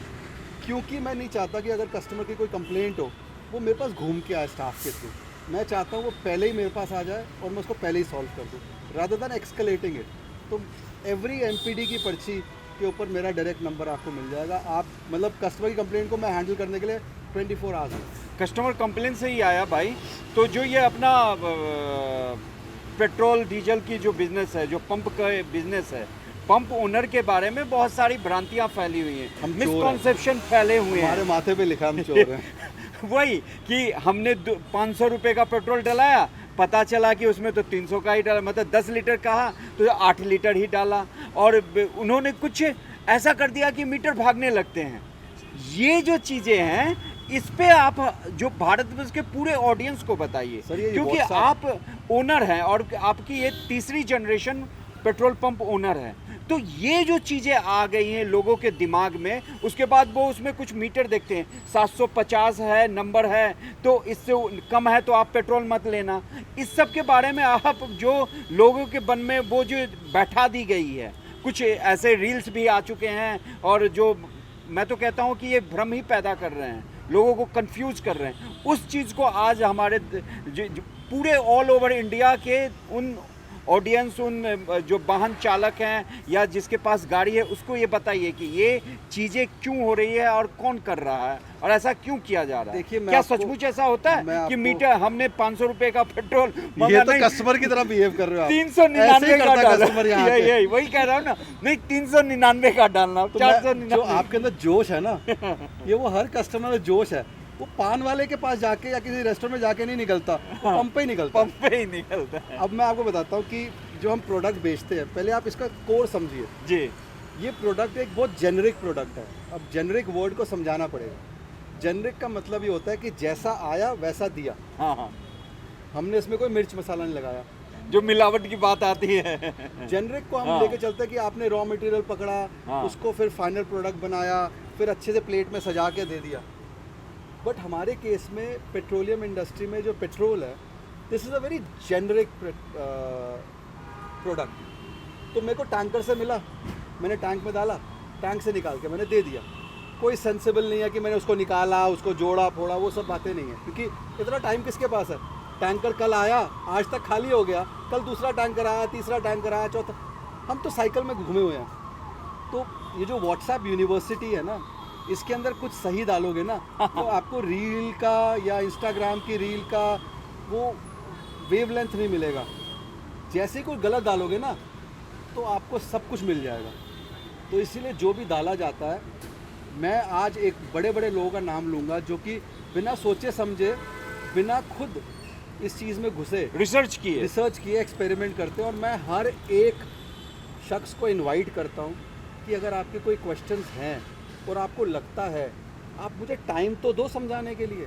क्योंकि मैं नहीं चाहता कि अगर कस्टमर की कोई कंप्लेंट हो वो मेरे पास घूम के आए स्टाफ के थ्रू। मैं चाहता हूँ वो पहले ही मेरे पास आ जाए और मैं उसको पहले ही सॉल्व कर दूँ, रादर दैन एक्सकलेटिंग इट। तो एवरी एमपीडी की पर्ची के ऊपर मेरा डायरेक्ट नंबर आपको मिल जाएगा। आप मतलब कस्टमर की कंप्लेंट को मैं हैंडल करने के लिए 24 आवर्स हूँ। कस्टमर कंप्लेन से ही आया भाई। तो जो ये अपना पेट्रोल डीजल की जो बिजनेस है, जो पंप का बिजनेस है, पंप ओनर के बारे में बहुत सारी भ्रांतियां फैली हुई हैं, हम चोर हैं। मिसकॉन्सेप्शन फैले हुए हमारे हैं। माथे पे लिखा हम चोर हैं। वही कि हमने 500 रुपये का पेट्रोल डलाया, पता चला कि उसमें तो 300 का ही डाला, मतलब 10 लीटर कहा तो 8 लीटर ही डाला, और उन्होंने कुछ ऐसा कर दिया कि मीटर भागने लगते हैं। ये जो चीज़ें हैं, इस पे आप जो भारतवर्ष के पूरे ऑडियंस को बताइए, सर, ये क्योंकि WhatsApp- आप ओनर हैं और आपकी ये तीसरी जनरेशन पेट्रोल पंप ओनर है। तो ये जो चीज़ें आ गई हैं लोगों के दिमाग में, उसके बाद वो उसमें कुछ मीटर देखते हैं, 750 है नंबर है, तो इससे कम है तो आप पेट्रोल मत लेना। इस सब के बारे में आप जो लोगों के मन में वो जो बैठा दी गई है, कुछ ऐसे रील्स भी आ चुके हैं, और जो मैं तो कहता हूँ कि ये भ्रम ही पैदा कर रहे हैं, लोगों को कंफ्यूज कर रहे हैं। उस चीज़ को आज हमारे पूरे ऑल ओवर इंडिया के उन ऑडियंस, उन जो वाहन चालक हैं या जिसके पास गाड़ी है, उसको ये बताइए कि ये चीज़ें क्यों हो रही है और कौन कर रहा है और ऐसा क्यों किया जा रहा है। देखिए, मैं क्या आपको- सचमुच ऐसा होता मैं है कि आपको- मीटर हमने 500 रुपये का पेट्रोल ये तो कस्टमर की तरह बिहेव कर रहे हो आप। 399 ऐसे ही का करता डालना, कस्टमर यहाँ पे। यही वही कह रहा हूँ ना, नहीं 399 का डालना, तो मैं- 499। जो आपके अंदर जोश है ना, ये वो हर कस्टमर में जोश है। वो पान वाले के पास जाके या किसी रेस्टोरेंट में जाके नहीं निकलता, वो पंप पे ही निकलता। पंप पे ही निकलता है। अब मैं आपको बताता हूँ कि जो हम प्रोडक्ट बेचते हैं, पहले आप इसका कोर समझिए। जी ये प्रोडक्ट एक बहुत जेनरिक प्रोडक्ट है। अब जेनरिक वर्ड को समझाना पड़ेगा। जेनरिक का मतलब ये होता है कि जैसा आया वैसा दिया। हाँ हाँ, हमने इसमें कोई मिर्च मसाला नहीं लगाया। जो मिलावट की बात आती है। जेनरिक को हम हाँ। लेके चलते हैं कि आपने रॉ मटेरियल पकड़ा, हाँ। उसको फिर फाइनल प्रोडक्ट बनाया, फिर अच्छे से प्लेट में सजा के दे दिया। बट हमारे केस में पेट्रोलियम इंडस्ट्री में जो पेट्रोल है, this is a very generic product. तो मेरे को टैंकर से मिला, मैंने टैंक में डाला, टैंक से निकाल के मैंने दे दिया। कोई सेंसिबल नहीं है कि मैंने उसको निकाला, उसको जोड़ा फोड़ा, वो सब बातें नहीं है, क्योंकि इतना टाइम किसके पास है। टैंकर कल आया, आज तक खाली हो गया, कल दूसरा टैंकर आया, तीसरा टैंकर आया, चौथा। हम तो साइकिल में घूमे हुए हैं। तो ये जो व्हाट्सएप यूनिवर्सिटी है ना, इसके अंदर कुछ सही डालोगे ना, तो आपको रील का या इंस्टाग्राम की रील का वो वेवलेंथ नहीं मिलेगा। जैसे ही कोई गलत डालोगे ना, तो आपको सब कुछ मिल जाएगा। तो इसीलिए जो भी डाला जाता है, मैं आज एक बड़े बड़े लोगों का नाम लूँगा जो कि बिना सोचे समझे, बिना खुद इस चीज़ में घुसे, रिसर्च की है। रिसर्च किए, एक्सपेरिमेंट करते हैं। और मैं हर एक शख्स को इनवाइट करता हूँ कि अगर आपके कोई क्वेश्चंस हैं और आपको लगता है, आप मुझे टाइम तो दो समझाने के लिए,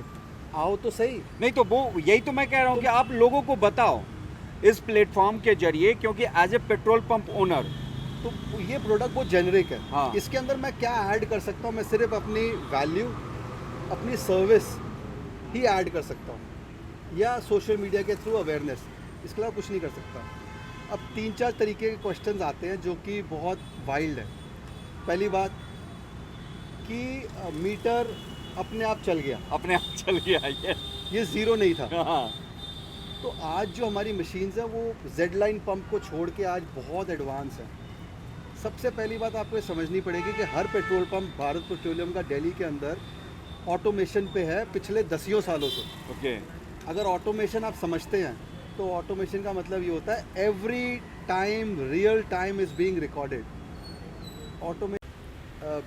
आओ तो सही। नहीं तो वो यही तो मैं कह रहा हूँ कि आप लोगों को बताओ इस प्लेटफॉर्म के जरिए, क्योंकि as a petrol pump owner, तो ये प्रोडक्ट बहुत जेनरिक है। हाँ। इसके अंदर मैं क्या ऐड कर सकता हूँ? मैं सिर्फ अपनी वैल्यू, अपनी सर्विस ही ऐड कर सकता हूँ, या सोशल मीडिया के थ्रू अवेयरनेस। इसके अलावा कुछ नहीं कर सकता। अब 3-4 तरीके के क्वेश्चंस आते हैं जो कि बहुत वाइल्ड है। पहली बात कि मीटर अपने आप चल गया, अपने आप चल गया ये ज़ीरो नहीं था। हाँ। तो आज जो हमारी मशीन्स हैं वो जेड लाइन पंप को छोड़ के आज बहुत एडवांस है। सबसे पहली बात आपको ये समझनी पड़ेगी कि हर पेट्रोल पंप भारत पेट्रोलियम का दिल्ली के अंदर ऑटोमेशन पे है पिछले 10 सालों से। ओके। अगर ऑटोमेशन आप समझते हैं, तो ऑटोमेशन का मतलब ये होता है every time real time is being recorded. ऑटोमे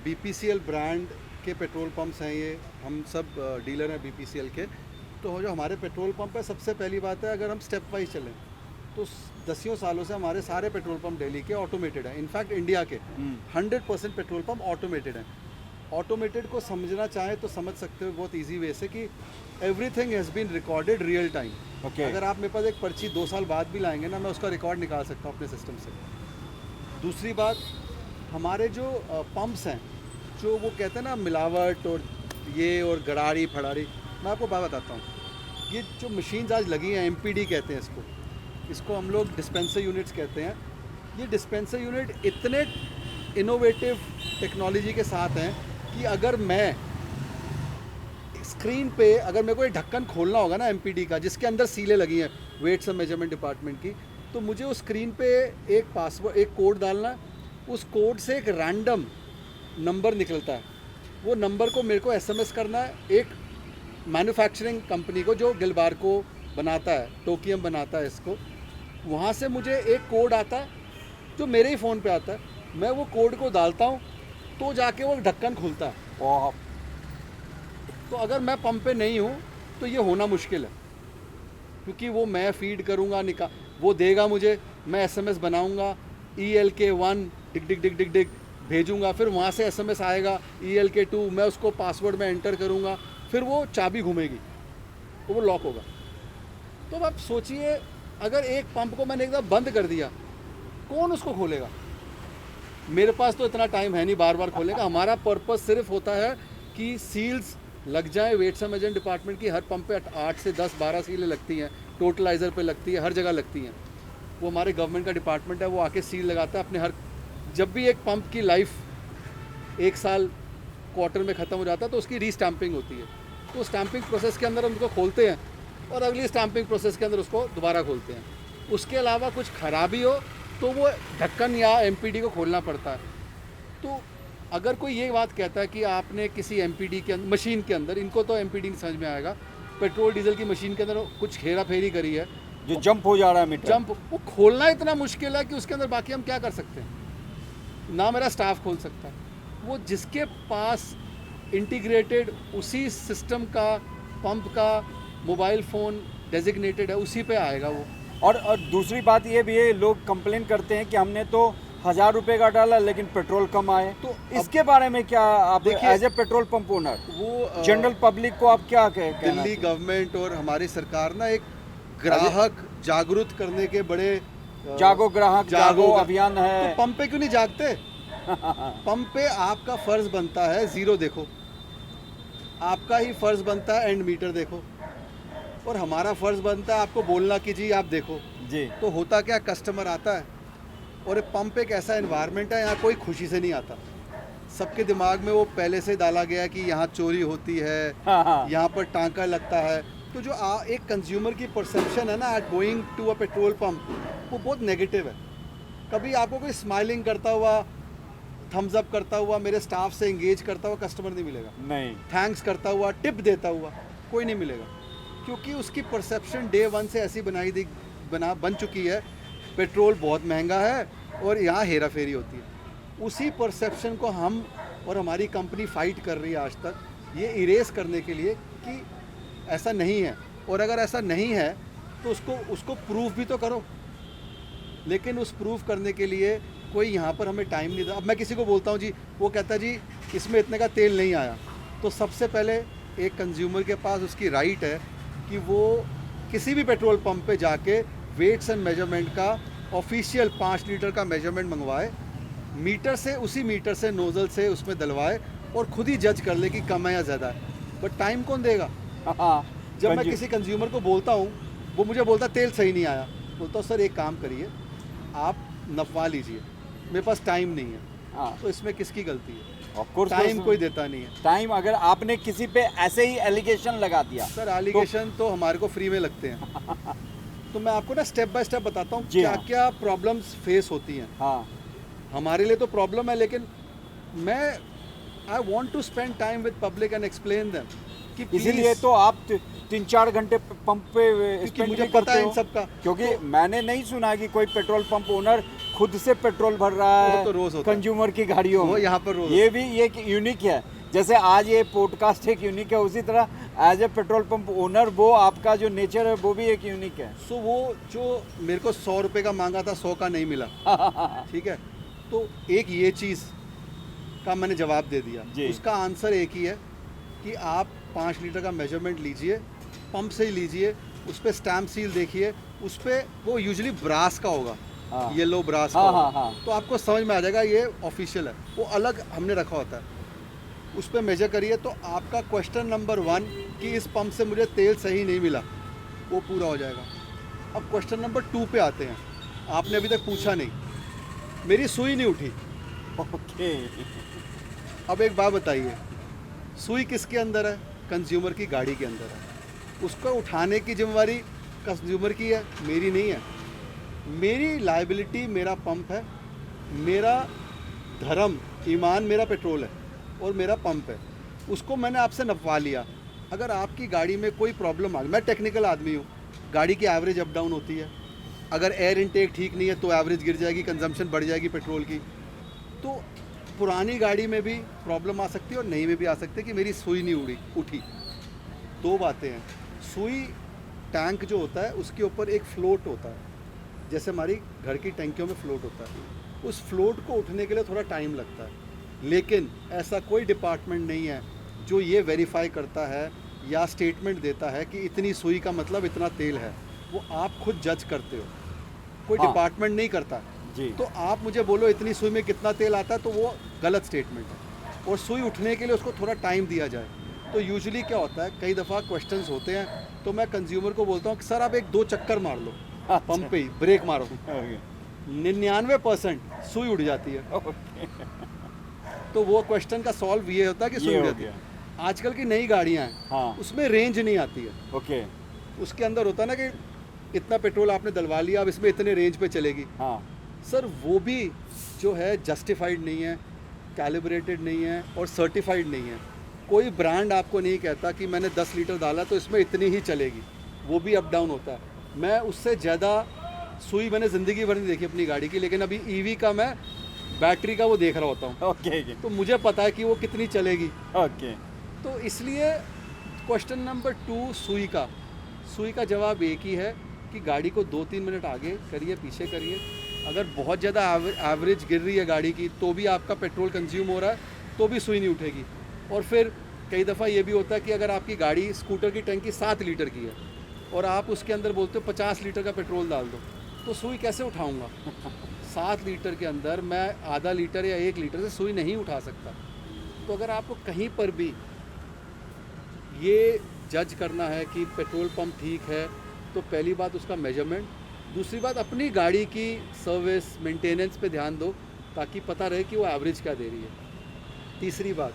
BPCL ब्रांड के पेट्रोल पंप्स हैं ये, हम सब डीलर हैं BPCL के। तो जो हमारे पेट्रोल पंप है, सबसे पहली बात है अगर हम स्टेप वाइज चलें तो दसियों सालों से हमारे सारे पेट्रोल पंप दिल्ली के ऑटोमेटेड हैं। इनफैक्ट इंडिया के 100% पेट्रोल पंप ऑटोमेटेड हैं। ऑटोमेटेड को समझना चाहें तो समझ सकते हो बहुत इजी वे से कि everything has been recorded real time. Okay. अगर आप मेरे पास एक पर्ची 2 साल बाद भी लाएंगे ना, मैं उसका रिकॉर्ड निकाल सकता हूँ अपने सिस्टम से। दूसरी बात, हमारे जो पंप्स हैं, जो वो कहते हैं ना मिलावट और ये और गड़ाड़ी फड़ाड़ी, मैं आपको बात बताता हूँ। ये जो मशीन्स आज लगी हैं, MPD कहते हैं इसको हम लोग डिस्पेंसर यूनिट्स कहते हैं। ये डिस्पेंसर यूनिट इतने इनोवेटिव टेक्नोलॉजी के साथ हैं कि अगर मैं स्क्रीन पे, अगर मेरे को ये ढक्कन खोलना होगा ना MPD का, जिसके अंदर सीलें लगी हैं वेट्स एंड मेजरमेंट डिपार्टमेंट की, तो मुझे उस स्क्रीन पे एक पासवर्ड, एक कोड डालना, उस कोड से एक रैंडम नंबर निकलता है। वो नंबर को मेरे को SMS करना है एक मैन्युफैक्चरिंग कंपनी को जो गिलबार को बनाता है, टोकियम बनाता है इसको। वहाँ से मुझे एक कोड आता है जो मेरे ही फ़ोन पे आता है, मैं वो कोड को डालता हूँ तो जाके वो ढक्कन खुलता है। वाह। तो अगर मैं पंप पे नहीं हूँ तो ये होना मुश्किल है, क्योंकि वो मैं फीड करूँगा, वो देगा मुझे, मैं SMS बनाऊँगा, ELK1 डिग डिग डिग डिग डिग भेजूँगा, फिर वहाँ से SMS आएगा ELK2, मैं उसको पासवर्ड में एंटर करूँगा, फिर वो चाबी घूमेगी तो वो लॉक होगा। तो अब आप सोचिए, अगर एक पंप को मैंने एकदम बंद कर दिया, कौन उसको खोलेगा? मेरे पास तो इतना टाइम है नहीं बार बार खोलने का। हमारा पर्पस सिर्फ होता है कि सील्स लग जाए। वेट्स एंड मेजरमेंट डिपार्टमेंट की हर पंप पे 8 से 10 12 सीलें लगती हैं, टोटलाइज़र पे लगती है, हर जगह लगती हैं। वो हमारे गवर्नमेंट का डिपार्टमेंट है, वो आके सील लगाता है अपने हर, जब भी एक पंप की लाइफ 1 साल क्वार्टर में ख़त्म हो जाता है तो उसकी रीस्टैंपिंग होती है। तो स्टैंपिंग प्रोसेस के अंदर हम उसको खोलते हैं और अगली स्टैंपिंग प्रोसेस के अंदर उसको दोबारा खोलते हैं। उसके अलावा कुछ खराबी हो तो वो ढक्कन या MPD को खोलना पड़ता है। तो अगर कोई ये बात कहता है कि आपने किसी MPD के अंदर, मशीन के अंदर, इनको तो MPD नहीं समझ में आएगा, पेट्रोल डीजल की मशीन के अंदर कुछ हेरा फेरी करी है, जो जंप हो जा रहा है मीटर, जंप, वो खोलना इतना मुश्किल है कि उसके अंदर बाकी हम क्या कर सकते हैं? ना मेरा स्टाफ खोल सकता है। वो जिसके पास इंटीग्रेटेड उसी सिस्टम का, पंप का मोबाइल फ़ोन डेजिग्नेटेड है, उसी पे आएगा वो। और दूसरी बात ये भी है, लोग कंप्लेन करते हैं कि हमने तो 1000 रुपये का डाला लेकिन पेट्रोल कम आए। तो इसके बारे में क्या आप as a petrol pump owner, वो जनरल पब्लिक को आप क्या कहना? दिल्ली गवर्नमेंट और हमारी सरकार ना एक ग्राहक जागरूक करने के बड़े जागो ग्राहक जागो अभियान तो है। पंप पे क्यों नहीं जागते? पंप पे आपका फर्ज बनता है जीरो देखो, आपका ही फर्ज बनता है एंड मीटर देखो, और हमारा फर्ज बनता है आपको बोलना कि जी आप देखो जी। तो होता क्या, कस्टमर आता है और ये पंप एक ऐसा एनवायरनमेंट है, यहाँ कोई खुशी से नहीं आता। सबके दिमाग में वो पहले से डाला गया है कि यहाँ चोरी होती है, यहाँ पर टांका लगता है। तो जो एक कंज्यूमर की परसेप्शन है ना at going to a petrol pump, वो बहुत नेगेटिव है। कभी आपको कोई स्माइलिंग करता हुआ, थम्स अप करता हुआ, मेरे स्टाफ से एंगेज करता हुआ कस्टमर नहीं मिलेगा। नहीं, थैंक्स करता हुआ, टिप देता हुआ कोई नहीं मिलेगा, क्योंकि उसकी परसेप्शन डे 1 से ऐसी बन चुकी है, पेट्रोल बहुत महंगा है और यहाँ हेरा फेरी होती है। उसी परसेप्शन को हम और हमारी कंपनी फाइट कर रही है आज तक, ये इरेज करने के लिए कि ऐसा नहीं है। और अगर ऐसा नहीं है तो उसको प्रूफ भी तो करो। लेकिन उस प्रूफ करने के लिए कोई यहाँ पर हमें टाइम नहीं था। अब मैं किसी को बोलता हूँ जी, वो कहता है जी इसमें इतने का तेल नहीं आया, तो सबसे पहले एक कंज्यूमर के पास उसकी राइट है कि वो किसी भी पेट्रोल पंप पे जाके वेट्स एंड मेजरमेंट का ऑफिशियल 5 लीटर का मेजरमेंट मंगवाए, मीटर से, उसी मीटर से, नोज़ल से उसमें डलवाए और खुद ही जज कर ले कि कम है या ज़्यादा है। बट टाइम कौन देगा? जब मैं किसी कंज्यूमर को बोलता हूँ, वो मुझे बोलता तेल सही नहीं आया, बोलता हूँ सर एक काम करिए, आप नपवा लीजिए, मेरे पास टाइम नहीं है। तो इसमें किसकी गलती है? ऑफ कोर्स टाइम कोई देता नहीं है। टाइम अगर आपने किसी पे ऐसे ही एलिगेशन लगा दिया, सर एलिगेशन तो हमारे को फ्री में लगते हैं। तो मैं आपको ना स्टेप बाय स्टेप बताता हूँ जी क्या हाँ। क्या प्रॉब्लम्स फेस होती हैं। हाँ, हमारे लिए तो प्रॉब्लम है, लेकिन मैं I want to spend time with public and explain them कि इसीलिए तो आप 3-4 घंटे पंप पे स्पेंड मुझे भी पता करते है हो। इन सब का। क्योंकि मैंने नहीं सुना कि कोई पेट्रोल पंप ओनर खुद से पेट्रोल भर रहा वो है तो रोज होता है। कंज्यूमर की गाड़ियों वो में। यहाँ पर रोज ये भी ये यूनिक है जैसे आज ये पॉडकास्ट एक यूनिक है, उसी तरह as a petrol pump owner वो आपका जो नेचर है वो भी एक यूनिक है। सो वो जो मेरे को 100 रुपये का मांगा था 100 का नहीं मिला, ठीक है। तो एक ये चीज़ का मैंने जवाब दे दिया। जी। उसका आंसर एक ही है कि आप 5 लीटर का मेजरमेंट लीजिए, पंप से ही लीजिए, उस पर स्टैम्प सील देखिए, उस पर वो यूजुअली ब्रास का होगा, हाँ। येलो ब्रास का हाँ, होगा। हाँ, हाँ। तो आपको समझ में आ जाएगा ये ऑफिशियल है, वो अलग हमने रखा होता है। उस पर मेजर करिए तो आपका क्वेश्चन नंबर 1 कि इस पंप से मुझे तेल सही नहीं मिला, वो पूरा हो जाएगा। अब क्वेश्चन नंबर 2 पे आते हैं। आपने अभी तक पूछा नहीं, मेरी सुई नहीं उठी। ओके। अब एक बात बताइए, सुई किसके अंदर है? कंज्यूमर की गाड़ी के अंदर है। उसको उठाने की जिम्मेवारी कंज्यूमर की है, मेरी नहीं है। मेरी लायबिलिटी मेरा पंप है, मेरा धर्म ईमान मेरा पेट्रोल है और मेरा पंप है। उसको मैंने आपसे नपवा लिया। अगर आपकी गाड़ी में कोई प्रॉब्लम आ गई, मैं टेक्निकल आदमी हूँ, गाड़ी की एवरेज अप डाउन होती है। अगर एयर इनटेक ठीक नहीं है तो एवरेज गिर जाएगी, कंजम्पशन बढ़ जाएगी पेट्रोल की। तो पुरानी गाड़ी में भी प्रॉब्लम आ सकती है और नई में भी आ सकती है कि मेरी सुई नहीं उठी। 2 बातें हैं। सुई टैंक जो होता है उसके ऊपर एक फ्लोट होता है, जैसे हमारी घर की टैंकियों में फ्लोट होता है। उस फ्लोट को उठने के लिए थोड़ा टाइम लगता है, लेकिन ऐसा कोई डिपार्टमेंट नहीं है जो ये वेरीफाई करता है या स्टेटमेंट देता है कि इतनी सुई का मतलब इतना तेल है। वो आप खुद जज करते हो, कोई हाँ। डिपार्टमेंट नहीं करता। जी। तो आप मुझे बोलो इतनी सुई में कितना तेल आता है, तो वो गलत स्टेटमेंट है। और सुई उठने के लिए उसको थोड़ा टाइम दिया जाए। तो यूजुअली क्या होता है, कई दफ़ा क्वेश्चंस होते हैं तो मैं कंज्यूमर को बोलता हूँ कि सर आप 1-2 चक्कर मार लो पंप पे ही, ब्रेक मारो। 99% सुई उड़ जाती है। तो वो क्वेश्चन का सॉल्व ये होता है कि सुई ये उड़ हो जाती है। गया। आजकल की नई गाड़ियाँ हैं, हाँ। उसमें रेंज नहीं आती है। ओके। उसके अंदर होता है ना कि इतना पेट्रोल आपने डलवा लिया, अब इसमें इतने रेंज पे चलेगी। हाँ। सर वो भी जो है जस्टिफाइड नहीं है, कैलिब्रेटेड नहीं है और सर्टिफाइड नहीं है। कोई ब्रांड आपको नहीं कहता कि मैंने 10 लीटर डाला तो इसमें इतनी ही चलेगी, वो भी अप डाउन होता है। मैं उससे ज़्यादा सुई मैंने ज़िंदगी भर नहीं देखी अपनी गाड़ी की, लेकिन अभी ईवी का मैं बैटरी का वो देख रहा होता हूँ, ओके। तो मुझे पता है कि वो कितनी चलेगी। ओके। तो इसलिए क्वेश्चन नंबर 2 सुई का जवाब एक ही है कि गाड़ी को 2-3 मिनट आगे करिए, पीछे करिए। अगर बहुत ज़्यादा एवरेज गिर रही है गाड़ी की तो भी आपका पेट्रोल कंज्यूम हो रहा है तो भी सुई नहीं उठेगी। और फिर कई दफ़ा ये भी होता है कि अगर आपकी गाड़ी स्कूटर की टंकी 7 लीटर की है और आप उसके अंदर बोलते हो 50 लीटर का पेट्रोल डाल दो, तो सुई कैसे उठाऊँगा? 7 लीटर के अंदर मैं आधा लीटर या 1 लीटर से सुई नहीं उठा सकता। तो अगर आपको कहीं पर भी ये जज करना है कि पेट्रोल पंप ठीक है, तो पहली बात उसका मेजरमेंट, दूसरी बात अपनी गाड़ी की सर्विस मेंटेनेंस पे ध्यान दो ताकि पता रहे कि वो एवरेज क्या दे रही है। तीसरी बात,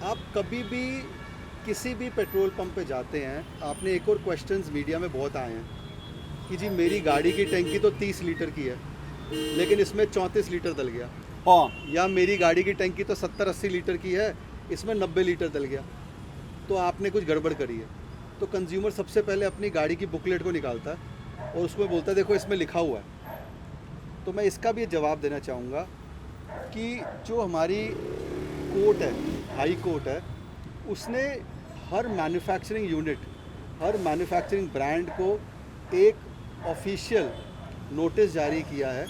आप कभी भी किसी भी पेट्रोल पंप पे जाते हैं, आपने एक और क्वेश्चंस मीडिया में बहुत आए हैं कि जी मेरी गाड़ी की टंकी तो 30 लीटर की है लेकिन इसमें 34 लीटर डल गया, हाँ। या मेरी गाड़ी की टंकी तो 70-80 लीटर की है, इसमें 90 लीटर डल गया, तो आपने कुछ गड़बड़ करी है। तो कंज्यूमर सबसे पहले अपनी गाड़ी की बुकलेट को निकालता है और उसमें बोलता है देखो इसमें लिखा हुआ है। तो मैं इसका भी जवाब देना चाहूँगा कि जो हमारी कोर्ट है, हाई कोर्ट है, उसने हर मैन्युफैक्चरिंग यूनिट, हर मैन्युफैक्चरिंग ब्रांड को एक ऑफिशियल नोटिस जारी किया है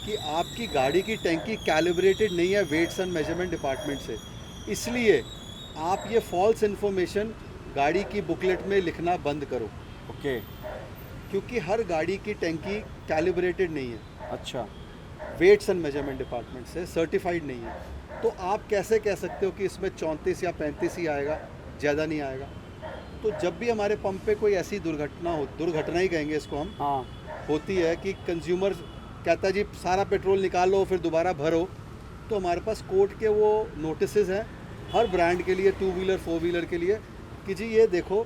कि आपकी गाड़ी की टैंकी कैलिब्रेटेड नहीं है वेट्स एंड मेजरमेंट डिपार्टमेंट से, इसलिए आप ये फॉल्स इन्फॉर्मेशन गाड़ी की बुकलेट में लिखना बंद करो। ओके। क्योंकि हर गाड़ी की टैंकी कैलिब्रेटेड नहीं है, अच्छा। वेट्स एंड मेजरमेंट डिपार्टमेंट से सर्टिफाइड नहीं है। तो आप कैसे कह सकते हो कि इसमें 34 या 35 ही आएगा, ज़्यादा नहीं आएगा? तो जब भी हमारे पंप पे कोई ऐसी दुर्घटना ही कहेंगे इसको हम, हाँ। होती है कि कंज्यूमर कहता है जी सारा पेट्रोल निकाल लो फिर दोबारा भरो, तो हमारे पास कोर्ट के वो नोटिसेस हैं हर ब्रांड के लिए, 2 व्हीलर 4 व्हीलर के लिए, कि जी ये देखो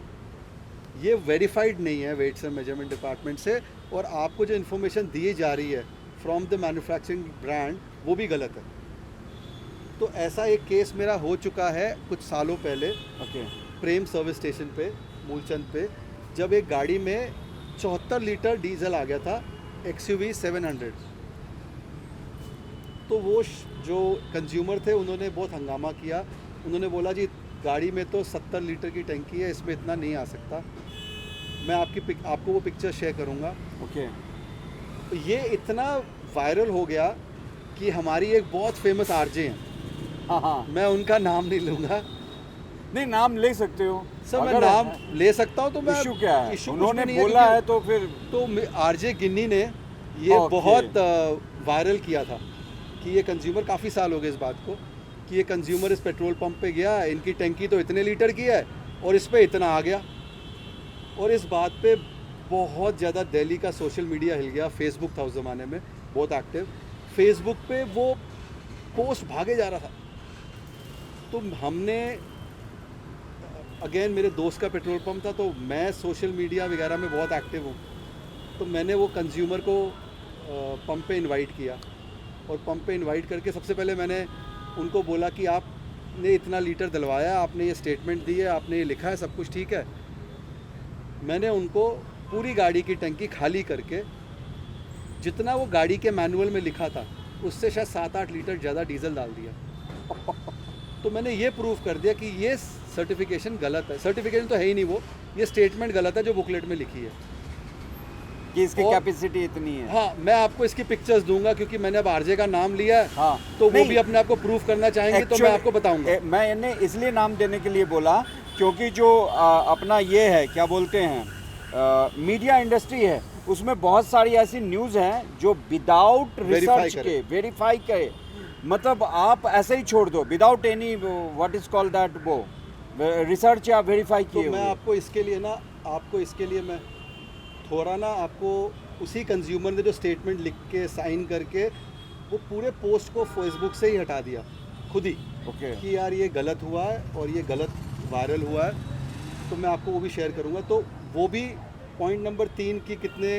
ये वेरीफाइड नहीं है वेट्स एंड मेजरमेंट डिपार्टमेंट से, और आपको जो इन्फॉर्मेशन दी जा रही है फ्रॉम द मैन्युफैक्चरिंग ब्रांड वो भी गलत है। तो ऐसा एक केस मेरा हो चुका है कुछ सालों पहले, ओके। प्रेम सर्विस स्टेशन पे, मूलचंद पे, जब एक गाड़ी में 74 लीटर डीजल आ गया था, XUV 700। तो वो जो कंज्यूमर थे उन्होंने बहुत हंगामा किया उन्होंने बोला जी गाड़ी में तो 70 लीटर की टंकी है, इसमें इतना नहीं आ सकता। मैं आपको वो पिक्चर शेयर करूँगा। ओके। तो ये इतना वायरल हो गया कि हमारी एक बहुत फेमस आरजे हैं, हाँ हाँ, मैं उनका नाम नहीं लूँगा। नहीं नाम ले सकते हो सर मैं अगर नाम ले सकता हूँ तो मैं इशू क्या है, issue कुछ उन्होंने भी नहीं बोला है क्योंकि- तो फिर तो आरजे गिन्नी ने ये Okay. बहुत वायरल किया था कि ये कंज्यूमर, काफ़ी साल हो गए इस बात को, कि ये कंज्यूमर इस पेट्रोल पंप पे गया, इनकी टंकी तो इतने लीटर की है और इस पे इतना आ गया। और इस बात पे बहुत ज़्यादा दिल्ली का सोशल मीडिया हिल गया। फेसबुक था उस ज़माने में बहुत एक्टिव, फेसबुक पे वो पोस्ट भागे जा रहा था। तो हमने अगेन, मेरे दोस्त का पेट्रोल पंप था तो मैं सोशल मीडिया वगैरह में बहुत एक्टिव हूँ, तो मैंने वो कंज्यूमर को पंप पे इनवाइट किया। और पंप पे इनवाइट करके सबसे पहले मैंने उनको बोला कि आपने इतना लीटर दिलवाया, आपने ये स्टेटमेंट दी है, आपने ये लिखा है, सब कुछ ठीक है। मैंने उनको पूरी गाड़ी की टंकी खाली करके, जितना वो गाड़ी के मैनुअल में लिखा था उससे शायद 7-8 लीटर ज़्यादा डीजल डाल दिया। तो मैंने ये प्रूव कर दिया कि ये सर्टिफिकेशन गलत है। सर्टिफिकेशन तो है ही नहीं, वो ये स्टेटमेंट गलत है जो बुकलेट में लिखी है कि इसकी और- कैपेसिटी इतनी है। हाँ, मैं आपको इसकी पिक्चर्स दूंगा क्योंकि मैंने अब आरजे का नाम लिया है, हाँ, तो वो नहीं, भी अपने आप को प्रूव करना चाहेंगे तो मैं Actually, आपको बताऊंगा। मैंने इसलिए नाम देने के लिए बोला क्योंकि जो अपना ये है क्या बोलते हैं मीडिया इंडस्ट्री है, उसमें बहुत सारी ऐसी न्यूज़ हैं जो विदाउट रिसर्च के, वेरीफाई के, मतलब आप ऐसे ही छोड़ दो without any what is called that, वो रिसर्च या वेरीफाई तो किए मैं हुए। आपको इसके लिए मैं थोड़ा ना आपको उसी कंज्यूमर ने जो स्टेटमेंट लिख के साइन करके वो पूरे पोस्ट को फेसबुक से ही हटा दिया खुद ही, ओके कि यार ये गलत हुआ है और ये गलत वायरल हुआ है। तो मैं आपको वो भी शेयर करूंगा। तो वो भी पॉइंट नंबर 3 की कितने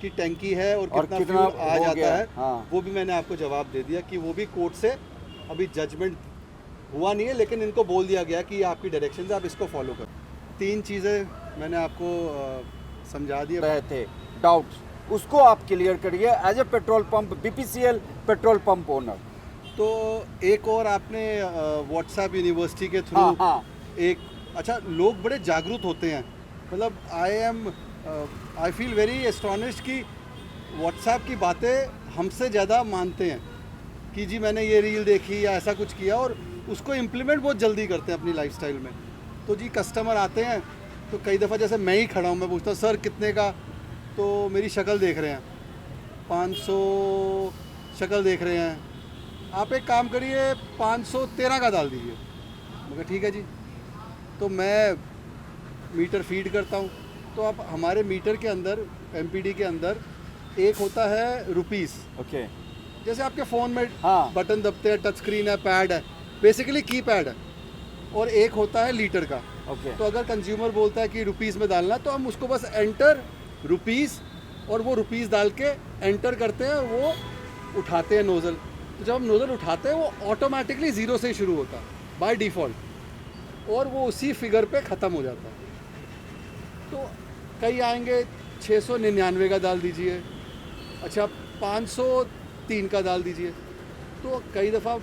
की टंकी है और कितना कितना फ्यूल आ हो जाता गया, है, हाँ। वो भी मैंने आपको जवाब दे दिया कि वो भी कोर्ट से अभी जजमेंट हुआ नहीं है, लेकिन इनको बोल दिया गया कि ये आपकी डायरेक्शन है, आप इसको फॉलो करो। 3 चीज़ें मैंने आपको समझा दिया। रहे थे डाउट्स, उसको आप क्लियर करिए as a petrol pump, BPCL petrol pump owner. तो एक और आपने व्हाट्सएप यूनिवर्सिटी के थ्रू हाँ हाँ, एक, अच्छा लोग बड़े जागरूक होते हैं, मतलब आई फील वेरी एस्टोनिश्ड कि व्हाट्सएप की बातें हमसे ज़्यादा मानते हैं कि जी मैंने ये रील देखी या ऐसा कुछ किया, और उसको इम्प्लीमेंट बहुत जल्दी करते हैं अपनी लाइफस्टाइल में। तो जी कस्टमर आते हैं तो कई दफ़ा जैसे मैं ही खड़ा हूँ, मैं पूछता हूँ सर कितने का, तो मेरी शक्ल देख रहे हैं 500 शक्ल देख रहे हैं, आप एक काम करिए 513 का डाल दीजिए। मगर ठीक है जी। तो मैं मीटर फीड करता हूँ, तो आप हमारे मीटर के अंदर एमपीडी के अंदर एक होता है रुपीस, ओके जैसे आपके फ़ोन में हाँ। बटन दबते हैं, टच स्क्रीन है, पैड है, बेसिकली की पैड है, और एक होता है लीटर का। ओके तो अगर कंज्यूमर बोलता है कि रुपीस में डालना, तो हम उसको बस एंटर रुपीस, और वो रुपीस डाल के एंटर करते हैं, वो उठाते हैं नोज़ल। तो जब हम नोज़ल उठाते हैं वो ऑटोमेटिकली 0 से ही शुरू होता है बाय डिफ़ॉल्ट, और वो उसी फिगर पे ख़त्म हो जाता है। तो कई आएंगे 699 का डाल दीजिए, अच्छा 503 का डाल दीजिए। तो कई दफ़ा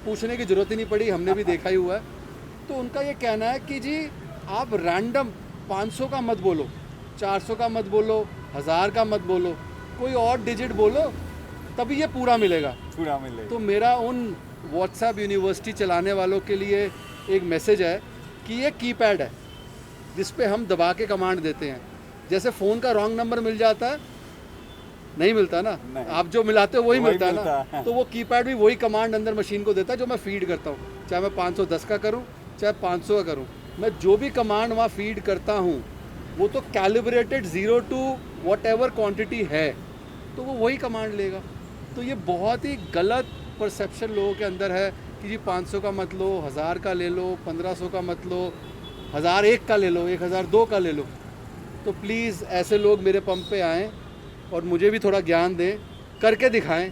पूछने की ज़रूरत ही नहीं पड़ी, हमने भी देखा ही हुआ है। तो उनका ये कहना है कि जी आप रैंडम 500 का मत बोलो, 400 का मत बोलो, 1000 का मत बोलो, कोई और डिजिट बोलो, तभी ये पूरा मिलेगा। पूरा मिलेगा। तो मेरा उन व्हाट्सएप यूनिवर्सिटी चलाने वालों के लिए एक मैसेज है कि ये कीपैड है जिस पे हम दबा के कमांड देते हैं। जैसे फ़ोन का रॉन्ग नंबर मिल जाता है, नहीं मिलता ना, नहीं। आप जो मिलाते हो वही वही मिलता है मिलता ना। है। तो वो कीपैड भी वही कमांड अंदर मशीन को देता है जो मैं फीड करता हूँ, चाहे मैं 510 का करूँ चाहे 500 का करूँ। मैं जो भी कमांड वहाँ फीड करता हूँ वो तो कैलिब्रेटेड 0 to whatever क्वांटिटी है, तो वो वही कमांड लेगा। तो ये बहुत ही गलत परसेप्शन लोगों के अंदर है कि जी 500 का मत लो, 1000 का ले लो, 1500 का मत लो, 1001 का ले लो, 1002 का ले लो। तो प्लीज़ ऐसे लोग मेरे पंप पे आएँ और मुझे भी थोड़ा ज्ञान दें, करके दिखाएं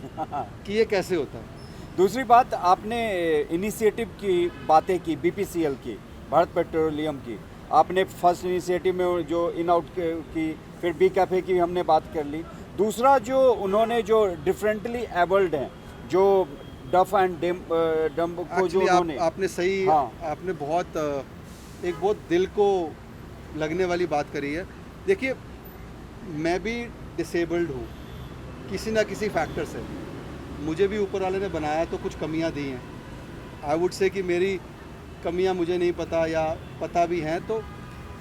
कि ये कैसे होता है। दूसरी बात, आपने इनिशिएटिव की बातें की, बीपीसीएल की, भारत पेट्रोलियम की, आपने फर्स्ट इनिशिएटिव में जो इन आउट की, फिर बी कैफे की हमने बात कर ली। दूसरा जो उन्होंने जो डिफरेंटली एबल्ड हैं, जो डफ एंड डम्ब को जो Actually, उन्होंने आपने सही हाँ। आपने बहुत एक बहुत दिल को लगने वाली बात करी है। देखिए, मैं भी डिसेबल्ड हूँ किसी ना किसी फैक्टर से। मुझे भी ऊपर वाले ने बनाया तो कुछ कमियाँ दी हैं। आई वुड से कि मेरी कमियाँ मुझे नहीं पता या पता भी हैं, तो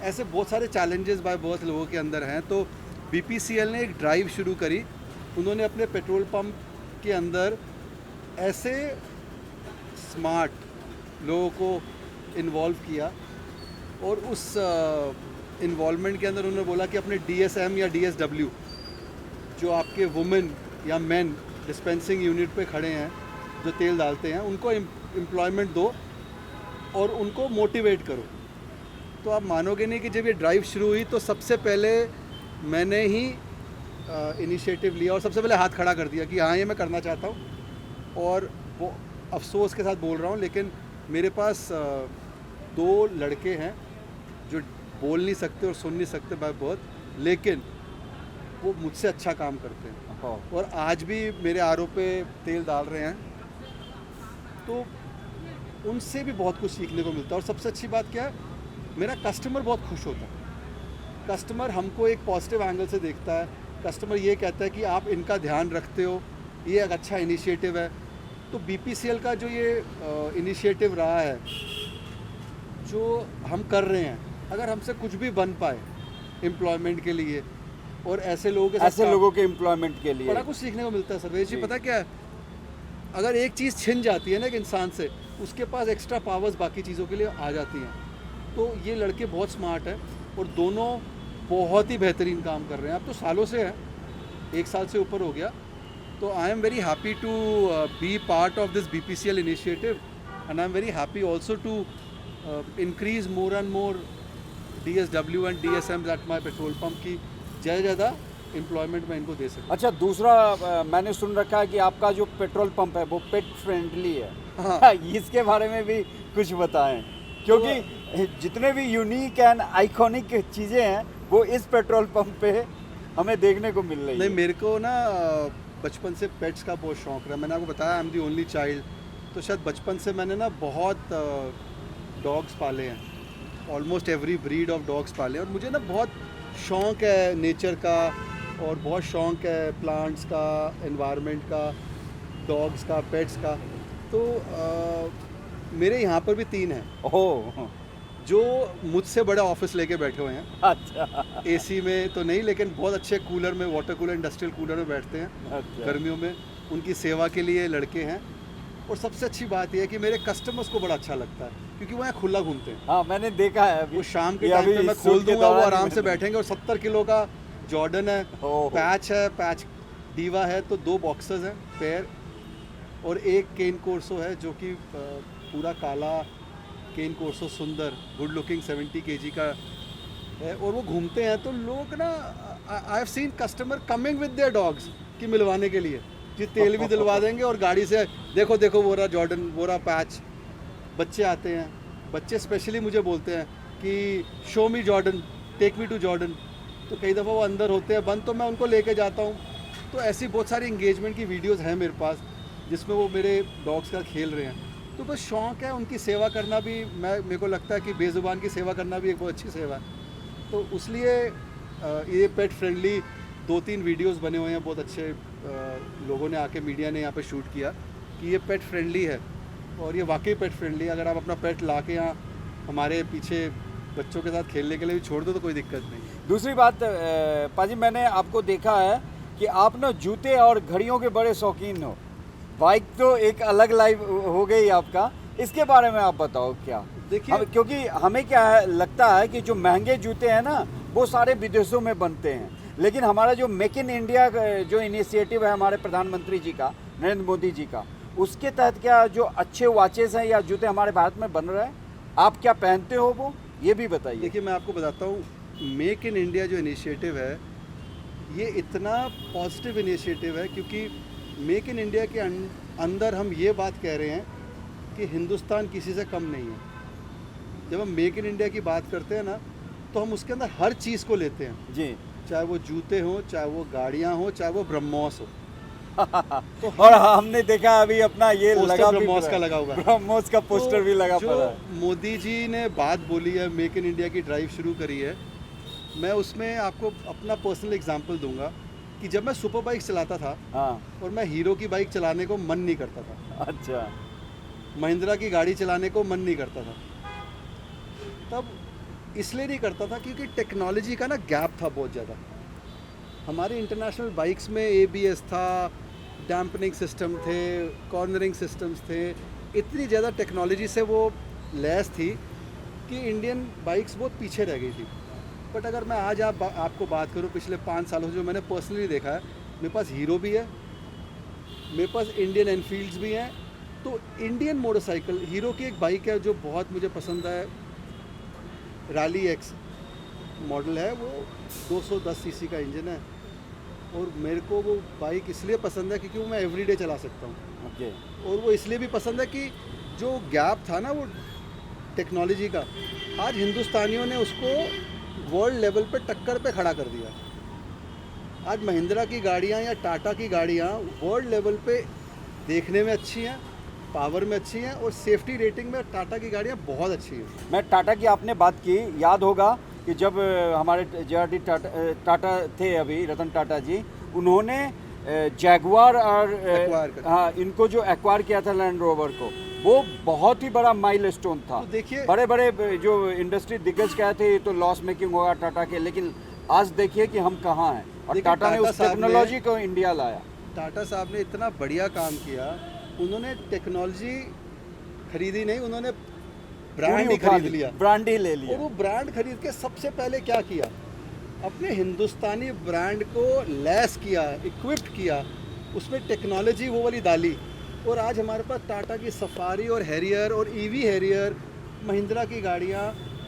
ऐसे बहुत सारे चैलेंजेस बाय बहुत लोगों के अंदर हैं। तो बीपीसीएल ने एक ड्राइव शुरू करी। उन्होंने अपने पेट्रोल पंप के अंदर ऐसे स्मार्ट लोगों को इन्वॉल्व किया, और उस इन्वॉल्वमेंट के अंदर उन्होंने बोला कि अपने डीएसएम या डीएसडब्ल्यू जो आपके वुमेन या मेन डिस्पेंसिंग यूनिट पे खड़े हैं जो तेल डालते हैं, उनको एम्प्लॉयमेंट दो और उनको मोटिवेट करो। तो आप मानोगे नहीं कि जब ये ड्राइव शुरू हुई तो सबसे पहले मैंने ही इनिशिएटिव लिया और सबसे पहले हाथ खड़ा कर दिया कि हाँ, ये मैं करना चाहता हूँ। और वो अफसोस के साथ बोल रहा हूँ, लेकिन मेरे पास 2 लड़के हैं जो बोल नहीं सकते और सुन नहीं सकते बाय बहुत, लेकिन वो मुझसे अच्छा काम करते हैं हाँ। और आज भी मेरे आरओ पे तेल डाल रहे हैं। तो उनसे भी बहुत कुछ सीखने को मिलता है। और सबसे अच्छी बात क्या है, मेरा कस्टमर बहुत खुश होता है। कस्टमर हमको एक पॉजिटिव एंगल से देखता है। कस्टमर ये कहता है कि आप इनका ध्यान रखते हो, ये एक अच्छा इनिशिएटिव है। तो बीपीसीएल का जो ये इनिशिएटिव रहा है, जो हम कर रहे हैं, अगर हमसे कुछ भी बन पाए एम्प्लॉयमेंट के लिए और ऐसे लोगों के साथ ऐसे लोगों के एम्प्लॉयमेंट के लिए बड़ा कुछ सीखने को मिलता है। सर्वेश जी, जी। पता क्या है, अगर एक चीज़ छिन जाती है ना एक इंसान से, उसके पास एक्स्ट्रा पावर्स बाकी चीज़ों के लिए आ जाती हैं। तो ये लड़के बहुत स्मार्ट हैं और दोनों बहुत ही बेहतरीन काम कर रहे हैं। अब तो सालों से हैं, 1 साल से ऊपर हो गया। तो I am very happy to be part of this BPCL initiative, and I am very happy also to increase more and more DSW and DSM at my petrol pump की ज़्यादा एम्प्लॉयमेंट मैं इनको दे सकूँ। अच्छा, दूसरा मैंने सुन रखा है कि आपका जो पेट्रोल पंप है वो पेट फ्रेंडली है। हाँ। इसके बारे में भी कुछ बताएं, क्योंकि जितने भी यूनिक एंड आइकॉनिक चीज़ें हैं वो इस पेट्रोल पंप पे हमें देखने को मिल रही नहीं, है। मेरे को ना बचपन से पेट्स का बहुत शौक रहा। मैंने आपको बताया, I am the only child. तो शायद बचपन से मैंने ना बहुत डॉग्स पाले हैं, almost every breed of dogs पाले हैं। और मुझे ना बहुत शौक है नेचर का, और बहुत शौक है प्लांट्स का, एनवायरनमेंट का, डॉग्स का, पेट्स का। तो मेरे यहाँ पर भी 3 हैं ओह, जो मुझसे बड़ा ऑफिस लेके बैठे हुए हैं। अच्छा एसी में तो नहीं, लेकिन बहुत अच्छे कूलर में, वाटर कूलर, इंडस्ट्रियल कूलर में बैठते हैं अच्छा। गर्मियों में। उनकी सेवा के लिए लड़के हैं। और सबसे अच्छी बात यह है कि मेरे कस्टमर्स को बड़ा अच्छा लगता है, क्योंकि वो यहाँ खुला घूमते हैं। हाँ, मैंने देखा है अभी। वो शाम के ये टाइम अभी पे मैं इस खोल शूट के दूंगा, वो दौरान ही आराम से मैंने- बैठेंगे। और 70 किलो का जॉर्डन है, ओह। पैच है, पैच डीवा है, तो 2 बॉक्सेस हैं पेयर, और एक केन कोर्सो है जो कि पूरा काला केन कोर्सो, सुंदर गुड लुकिंग 70 kg का है। और वो घूमते हैं तो लोग ना, I have seen customer coming with their dogs कि मिलवाने के लिए, जी तेल भी दिलवा देंगे और गाड़ी से देखो देखो वो रहा जॉर्डन, वो रहा पैच। बच्चे आते हैं, बच्चे स्पेशली मुझे बोलते हैं कि show me Jordan, take me to Jordan. तो कई दफ़ा वो अंदर होते हैं बंद, तो मैं उनको लेके जाता हूँ। तो ऐसी बहुत सारी इंगेजमेंट की वीडियोस हैं मेरे पास जिसमें वो मेरे डॉग्स का खेल रहे हैं। तो बस शौक़ है उनकी सेवा करना भी। मेरे को लगता है कि बेज़ुबान की सेवा करना भी एक बहुत अच्छी सेवा है। तो इसलिए ये पेट फ्रेंडली 2-3 वीडियोस बने हुए हैं, बहुत अच्छे लोगों ने आके, मीडिया ने यहाँ पे शूट किया कि ये पेट फ्रेंडली है। और ये वाकई पेट फ्रेंडली है। अगर आप अपना पेट ला के यहाँ हमारे पीछे बच्चों के साथ खेलने के लिए भी छोड़ दो तो कोई दिक्कत नहीं। दूसरी बात पाजी, मैंने आपको देखा है कि आप ना जूते और घड़ियों के बड़े शौकीन हो। बाइक तो एक अलग लाइफ हो गई आपका, इसके बारे में आप बताओ क्या। देखिए, क्योंकि हमें क्या है, लगता है कि जो महंगे जूते हैं ना वो सारे विदेशों में बनते हैं, लेकिन हमारा जो मेक इन इंडिया जो इनिशिएटिव है हमारे प्रधानमंत्री जी का, नरेंद्र मोदी जी का, उसके तहत क्या जो अच्छे वॉचेस हैं या जूते हमारे भारत में बन रहे हैं, आप क्या पहनते हो वो, ये भी बताइए। देखिए, मैं आपको बताता हूँ, मेक इन इंडिया जो इनिशिएटिव है ये इतना पॉजिटिव इनिशिएटिव है, क्योंकि मेक इन इंडिया के अंदर हम ये बात कह रहे हैं कि हिंदुस्तान किसी से कम नहीं है। जब हम मेक इन इंडिया की बात करते हैं ना, तो हम उसके अंदर हर चीज़ को लेते हैं जी। चाहे वो जूते हों, चाहे वो गाड़ियाँ हों, चाहे वो ब्रह्मोस हो। और हमने देखा अभी अपना ये पोस्टर लगा भी ब्रह्मोस पड़ा का है। लगा हुआ है। ब्रह्मोस का पोस्टर भी लगा जो पड़ा है। मोदी जी ने बात बोली है, मेक इन इंडिया की ड्राइव शुरू करी है, मैं उसमें आपको अपना पर्सनल एग्जांपल दूंगा कि जब मैं सुपर बाइक चलाता था हाँ, और मैं हीरो की बाइक चलाने को मन नहीं करता था, अच्छा, महिंद्रा की गाड़ी चलाने को मन नहीं करता था, तब इसलिए नहीं करता था क्योंकि टेक्नोलॉजी का ना गैप था बहुत ज़्यादा। हमारे इंटरनेशनल बाइक्स में ABS था, डैम्पनिंग सिस्टम थे, कॉर्नरिंग सिस्टम्स थे, इतनी ज़्यादा टेक्नोलॉजी से वो लैस थी कि इंडियन बाइक्स बहुत पीछे रह गई थी। बट अगर मैं आज आपको बात करूं पिछले 5 सालों से जो मैंने पर्सनली देखा है, मेरे पास हीरो भी है, मेरे पास इंडियन एनफील्ड्स भी हैं। तो इंडियन मोटरसाइकिल, हीरो की एक बाइक है जो बहुत मुझे पसंद है, रैली एक्स मॉडल है, वो 210 सीसी का इंजन है और मेरे को वो बाइक इसलिए पसंद है क्योंकि वो मैं एवरीडे चला सकता हूँ। ओके, और वो इसलिए भी पसंद है कि जो गैप था ना वो टेक्नोलॉजी का, आज हिंदुस्तानियों ने उसको वर्ल्ड लेवल पे टक्कर पे खड़ा कर दिया। आज महिंद्रा की गाड़ियाँ या टाटा की गाड़ियाँ वर्ल्ड लेवल पे देखने में अच्छी हैं, पावर में अच्छी हैं और सेफ्टी रेटिंग में टाटा की गाड़ियाँ बहुत अच्छी हैं। मैं टाटा की आपने बात की, याद होगा कि जब हमारे JRD टाटा थे अभी, रतन टाटा जी, उन्होंने जैगुआर और Jaguar का। हाँ, इनको जो एक्वायर किया था लैंड रोवर को, वो बहुत ही बड़ा माइलस्टोन था। तो देखिए, बड़े बड़े जो इंडस्ट्री दिग्गज क्या थे, ये तो लॉस मेकिंग होगा टाटा के, लेकिन आज देखिए कि हम कहाँ हैं और देखिए, टाटा ने टाटा उस साहब ने- टेक्नोलॉजी को इंडिया लाया। टाटा साहब ने इतना बढ़िया काम किया, उन्होंने टेक्नोलॉजी खरीदी नहीं, उन्होंने ब्रांड ही पूरी उठा खरीद ली, लिया। ब्रांड ही ले और लिया। वो ब्रांड खरीद के सबसे पहले क्या किया, अपने हिंदुस्तानी ब्रांड को लैस किया, इक्विप्ड किया, उसमें टेक्नोलॉजी वो वाली डाली। और आज हमारे पास टाटा की सफारी और हैरियर और EV हैरियर, महिंद्रा की गाड़ियाँ,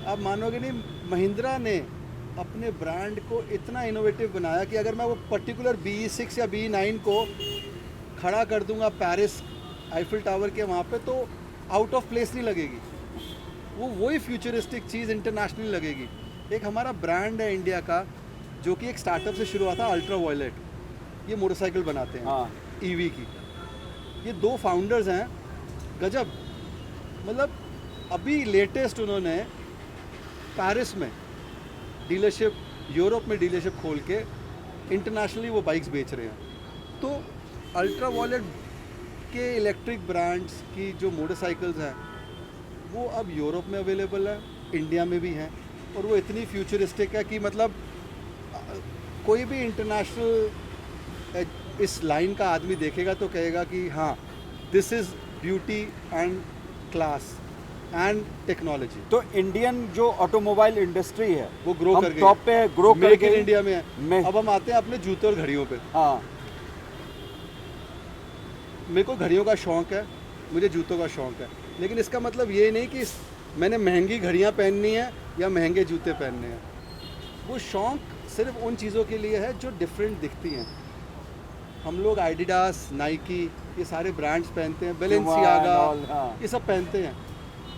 आप मानोगे नहीं, महिंद्रा ने अपने ब्रांड को इतना इनोवेटिव बनाया कि अगर मैं वो पर्टिकुलर BE6 या BE9 को खड़ा कर दूंगा पेरिस आईफिल टावर के वहाँ पे, तो आउट ऑफ प्लेस नहीं लगेगी, वो वही फ्यूचरिस्टिक चीज़ इंटरनेशनल लगेगी। एक हमारा ब्रांड है इंडिया का जो कि एक स्टार्टअप से शुरू हुआ था, अल्ट्रा वायलेट, ये मोटरसाइकिल बनाते हैं हाँ, EV की। ये 2 फाउंडर्स हैं, गजब, मतलब अभी लेटेस्ट उन्होंने पेरिस में डीलरशिप, यूरोप में डीलरशिप खोल के इंटरनेशनली वो बाइक्स बेच रहे हैं। तो अल्ट्रा वायलेट के इलेक्ट्रिक ब्रांड्स की जो मोटरसाइकिल्स हैं वो अब यूरोप में अवेलेबल है, इंडिया में भी हैं, और वो इतनी फ्यूचरिस्टिक है कि मतलब कोई भी इंटरनेशनल इस लाइन का आदमी देखेगा तो कहेगा कि हाँ, this is beauty and class and technology. तो इंडियन जो ऑटोमोबाइल इंडस्ट्री है वो ग्रो हम कर गई, टॉप पे है, ग्रो कर मेक इन गई। इंडिया में है। मैं अब हम आते हैं अपने जूते और घड़ियों पे। हाँ, मेरे को घड़ियों का शौक़ है, मुझे जूतों का शौक़ है, लेकिन इसका मतलब ये नहीं कि मैंने महंगी घड़ियाँ पहननी है या महंगे जूते पहनने हैं। वो शौक़ सिर्फ उन चीज़ों के लिए है जो डिफरेंट दिखती हैं। हम लोग एडिडास, नाइकी, ये सारे ब्रांड्स पहनते हैं, बेलेंसियागा, and all, हाँ। ये सब पहनते हैं,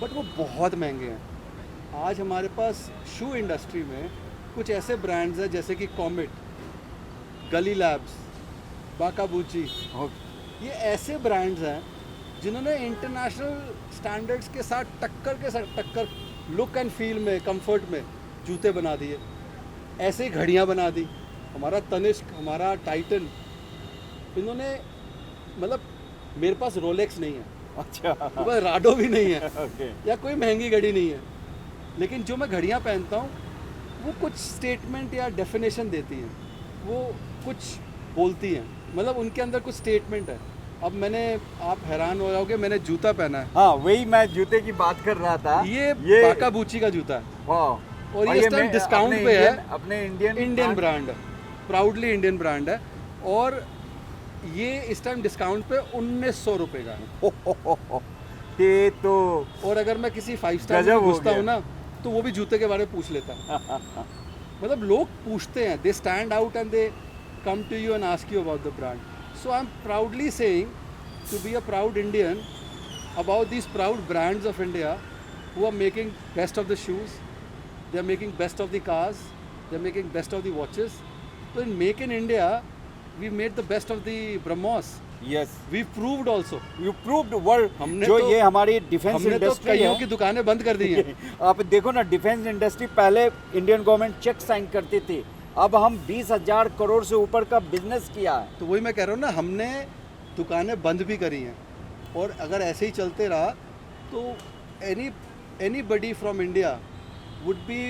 बट वो बहुत महंगे हैं। आज हमारे पास शू इंडस्ट्री में कुछ ऐसे ब्रांड्स हैं जैसे कि कॉमेट, गली लैब्स, बाकाबूची, ये ऐसे ब्रांड्स हैं जिन्होंने इंटरनेशनल स्टैंडर्ड्स के साथ टक्कर लुक एंड फील में, कंफर्ट में जूते बना दिए। ऐसे ही घड़ियाँ बना दी, हमारा तनिष्क, हमारा टाइटन, इन्होंने, मतलब मेरे पास रोलेक्स नहीं है, अच्छा, मेरे पास राडो भी नहीं है ओके, या कोई महंगी घड़ी नहीं है, लेकिन जो मैं घड़ियाँ पहनता हूँ वो कुछ स्टेटमेंट या डेफिनेशन देती हैं, वो कुछ बोलती हैं, मतलब उनके अंदर कुछ स्टेटमेंट है। अब मैंने, आप हैरान हो जाओगे, मैंने जूता पहना है, हाँ, वही मैं जूते की बात कर रहा था। ये बाकाबूची का जूता है वाह, और ये इस टाइम डिस्काउंट पे है, अपने इंडियन ब्रांड है, प्राउडली इंडियन ब्रांड है, और ये इस टाइम डिस्काउंट पे 1900 रुपये का है। ये तो और अगर मैं किसी 5 स्टार गजब में हो घुसता गया। हूँ ना, तो वो भी जूते के बारे में पूछ लेता है। मतलब लोग पूछते हैं, they stand out and they come to you and ask you about the brand. So I am proudly saying to be a proud Indian about these proud brands of India who are making best of the shoes, they are making best of the cars, they are making best of the watches. तो in make in India we made the best of the BrahMos, yes, we proved also. You proved world. हमने जो तो- ये हमारी defence हमने तो industry कईयों है की दुकानें बंद कर दी हैं। आप देखो ना, डिफेंस इंडस्ट्री पहले इंडियन गवर्नमेंट चेक साइन करती थी, अब हम 20,000 करोड़ से ऊपर का बिजनेस किया है। तो वही मैं कह रहा हूँ ना, हमने दुकानें बंद भी करी हैं, और अगर ऐसे ही चलते रहा तो anybody from India would be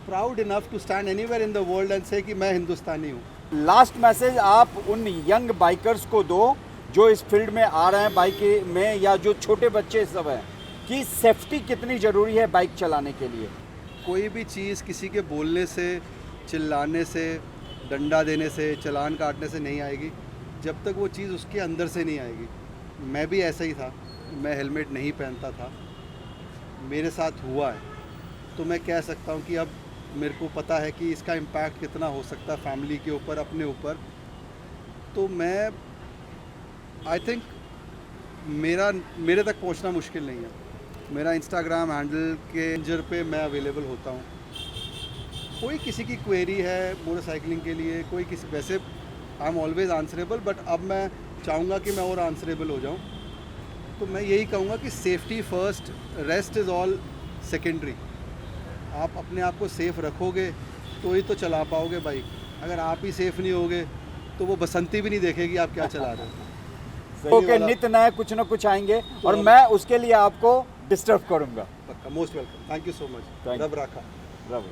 proud enough to stand anywhere in the world and say कि मैं हिंदुस्तानी हूँ। लास्ट मैसेज आप उन यंग बाइकर्स को दो जो इस फील्ड में आ रहे हैं बाइक में, या जो छोटे बच्चे सब हैं, कि सेफ्टी कितनी ज़रूरी है बाइक चलाने के लिए। कोई भी चीज़ किसी के बोलने से, चिल्लाने से, डंडा देने से, चालान काटने से नहीं आएगी, जब तक वो चीज़ उसके अंदर से नहीं आएगी। मैं भी ऐसा ही था, मैं हेलमेट नहीं पहनता था, मेरे साथ हुआ है, तो मैं कह सकता हूँ कि अब मेरे को पता है कि इसका इम्पैक्ट कितना हो सकता है फैमिली के ऊपर, अपने ऊपर। तो मैं आई थिंक मेरे तक पहुंचना मुश्किल नहीं है। मेरा इंस्टाग्राम हैंडल के मैसेंजर पे मैं अवेलेबल होता हूं। कोई किसी की क्वेरी है मोटरसाइकिलिंग के लिए, कोई किसी, वैसे आई एम ऑलवेज आंसरेबल, बट अब मैं चाहूँगा कि मैं और आंसरेबल हो जाऊँ। तो मैं यही कहूँगा कि safety first, rest is all secondary. आप अपने आप को सेफ़ रखोगे तो ही तो चला पाओगे बाइक। अगर आप ही सेफ़ नहीं होगे तो वो बसंती भी नहीं देखेगी आप क्या चला रहे हो। ओके, नित्य नए कुछ ना कुछ आएंगे और मैं उसके लिए आपको डिस्टर्ब करूंगा। पक्का, most welcome, thank you so much. Thank you. रब रखा। रब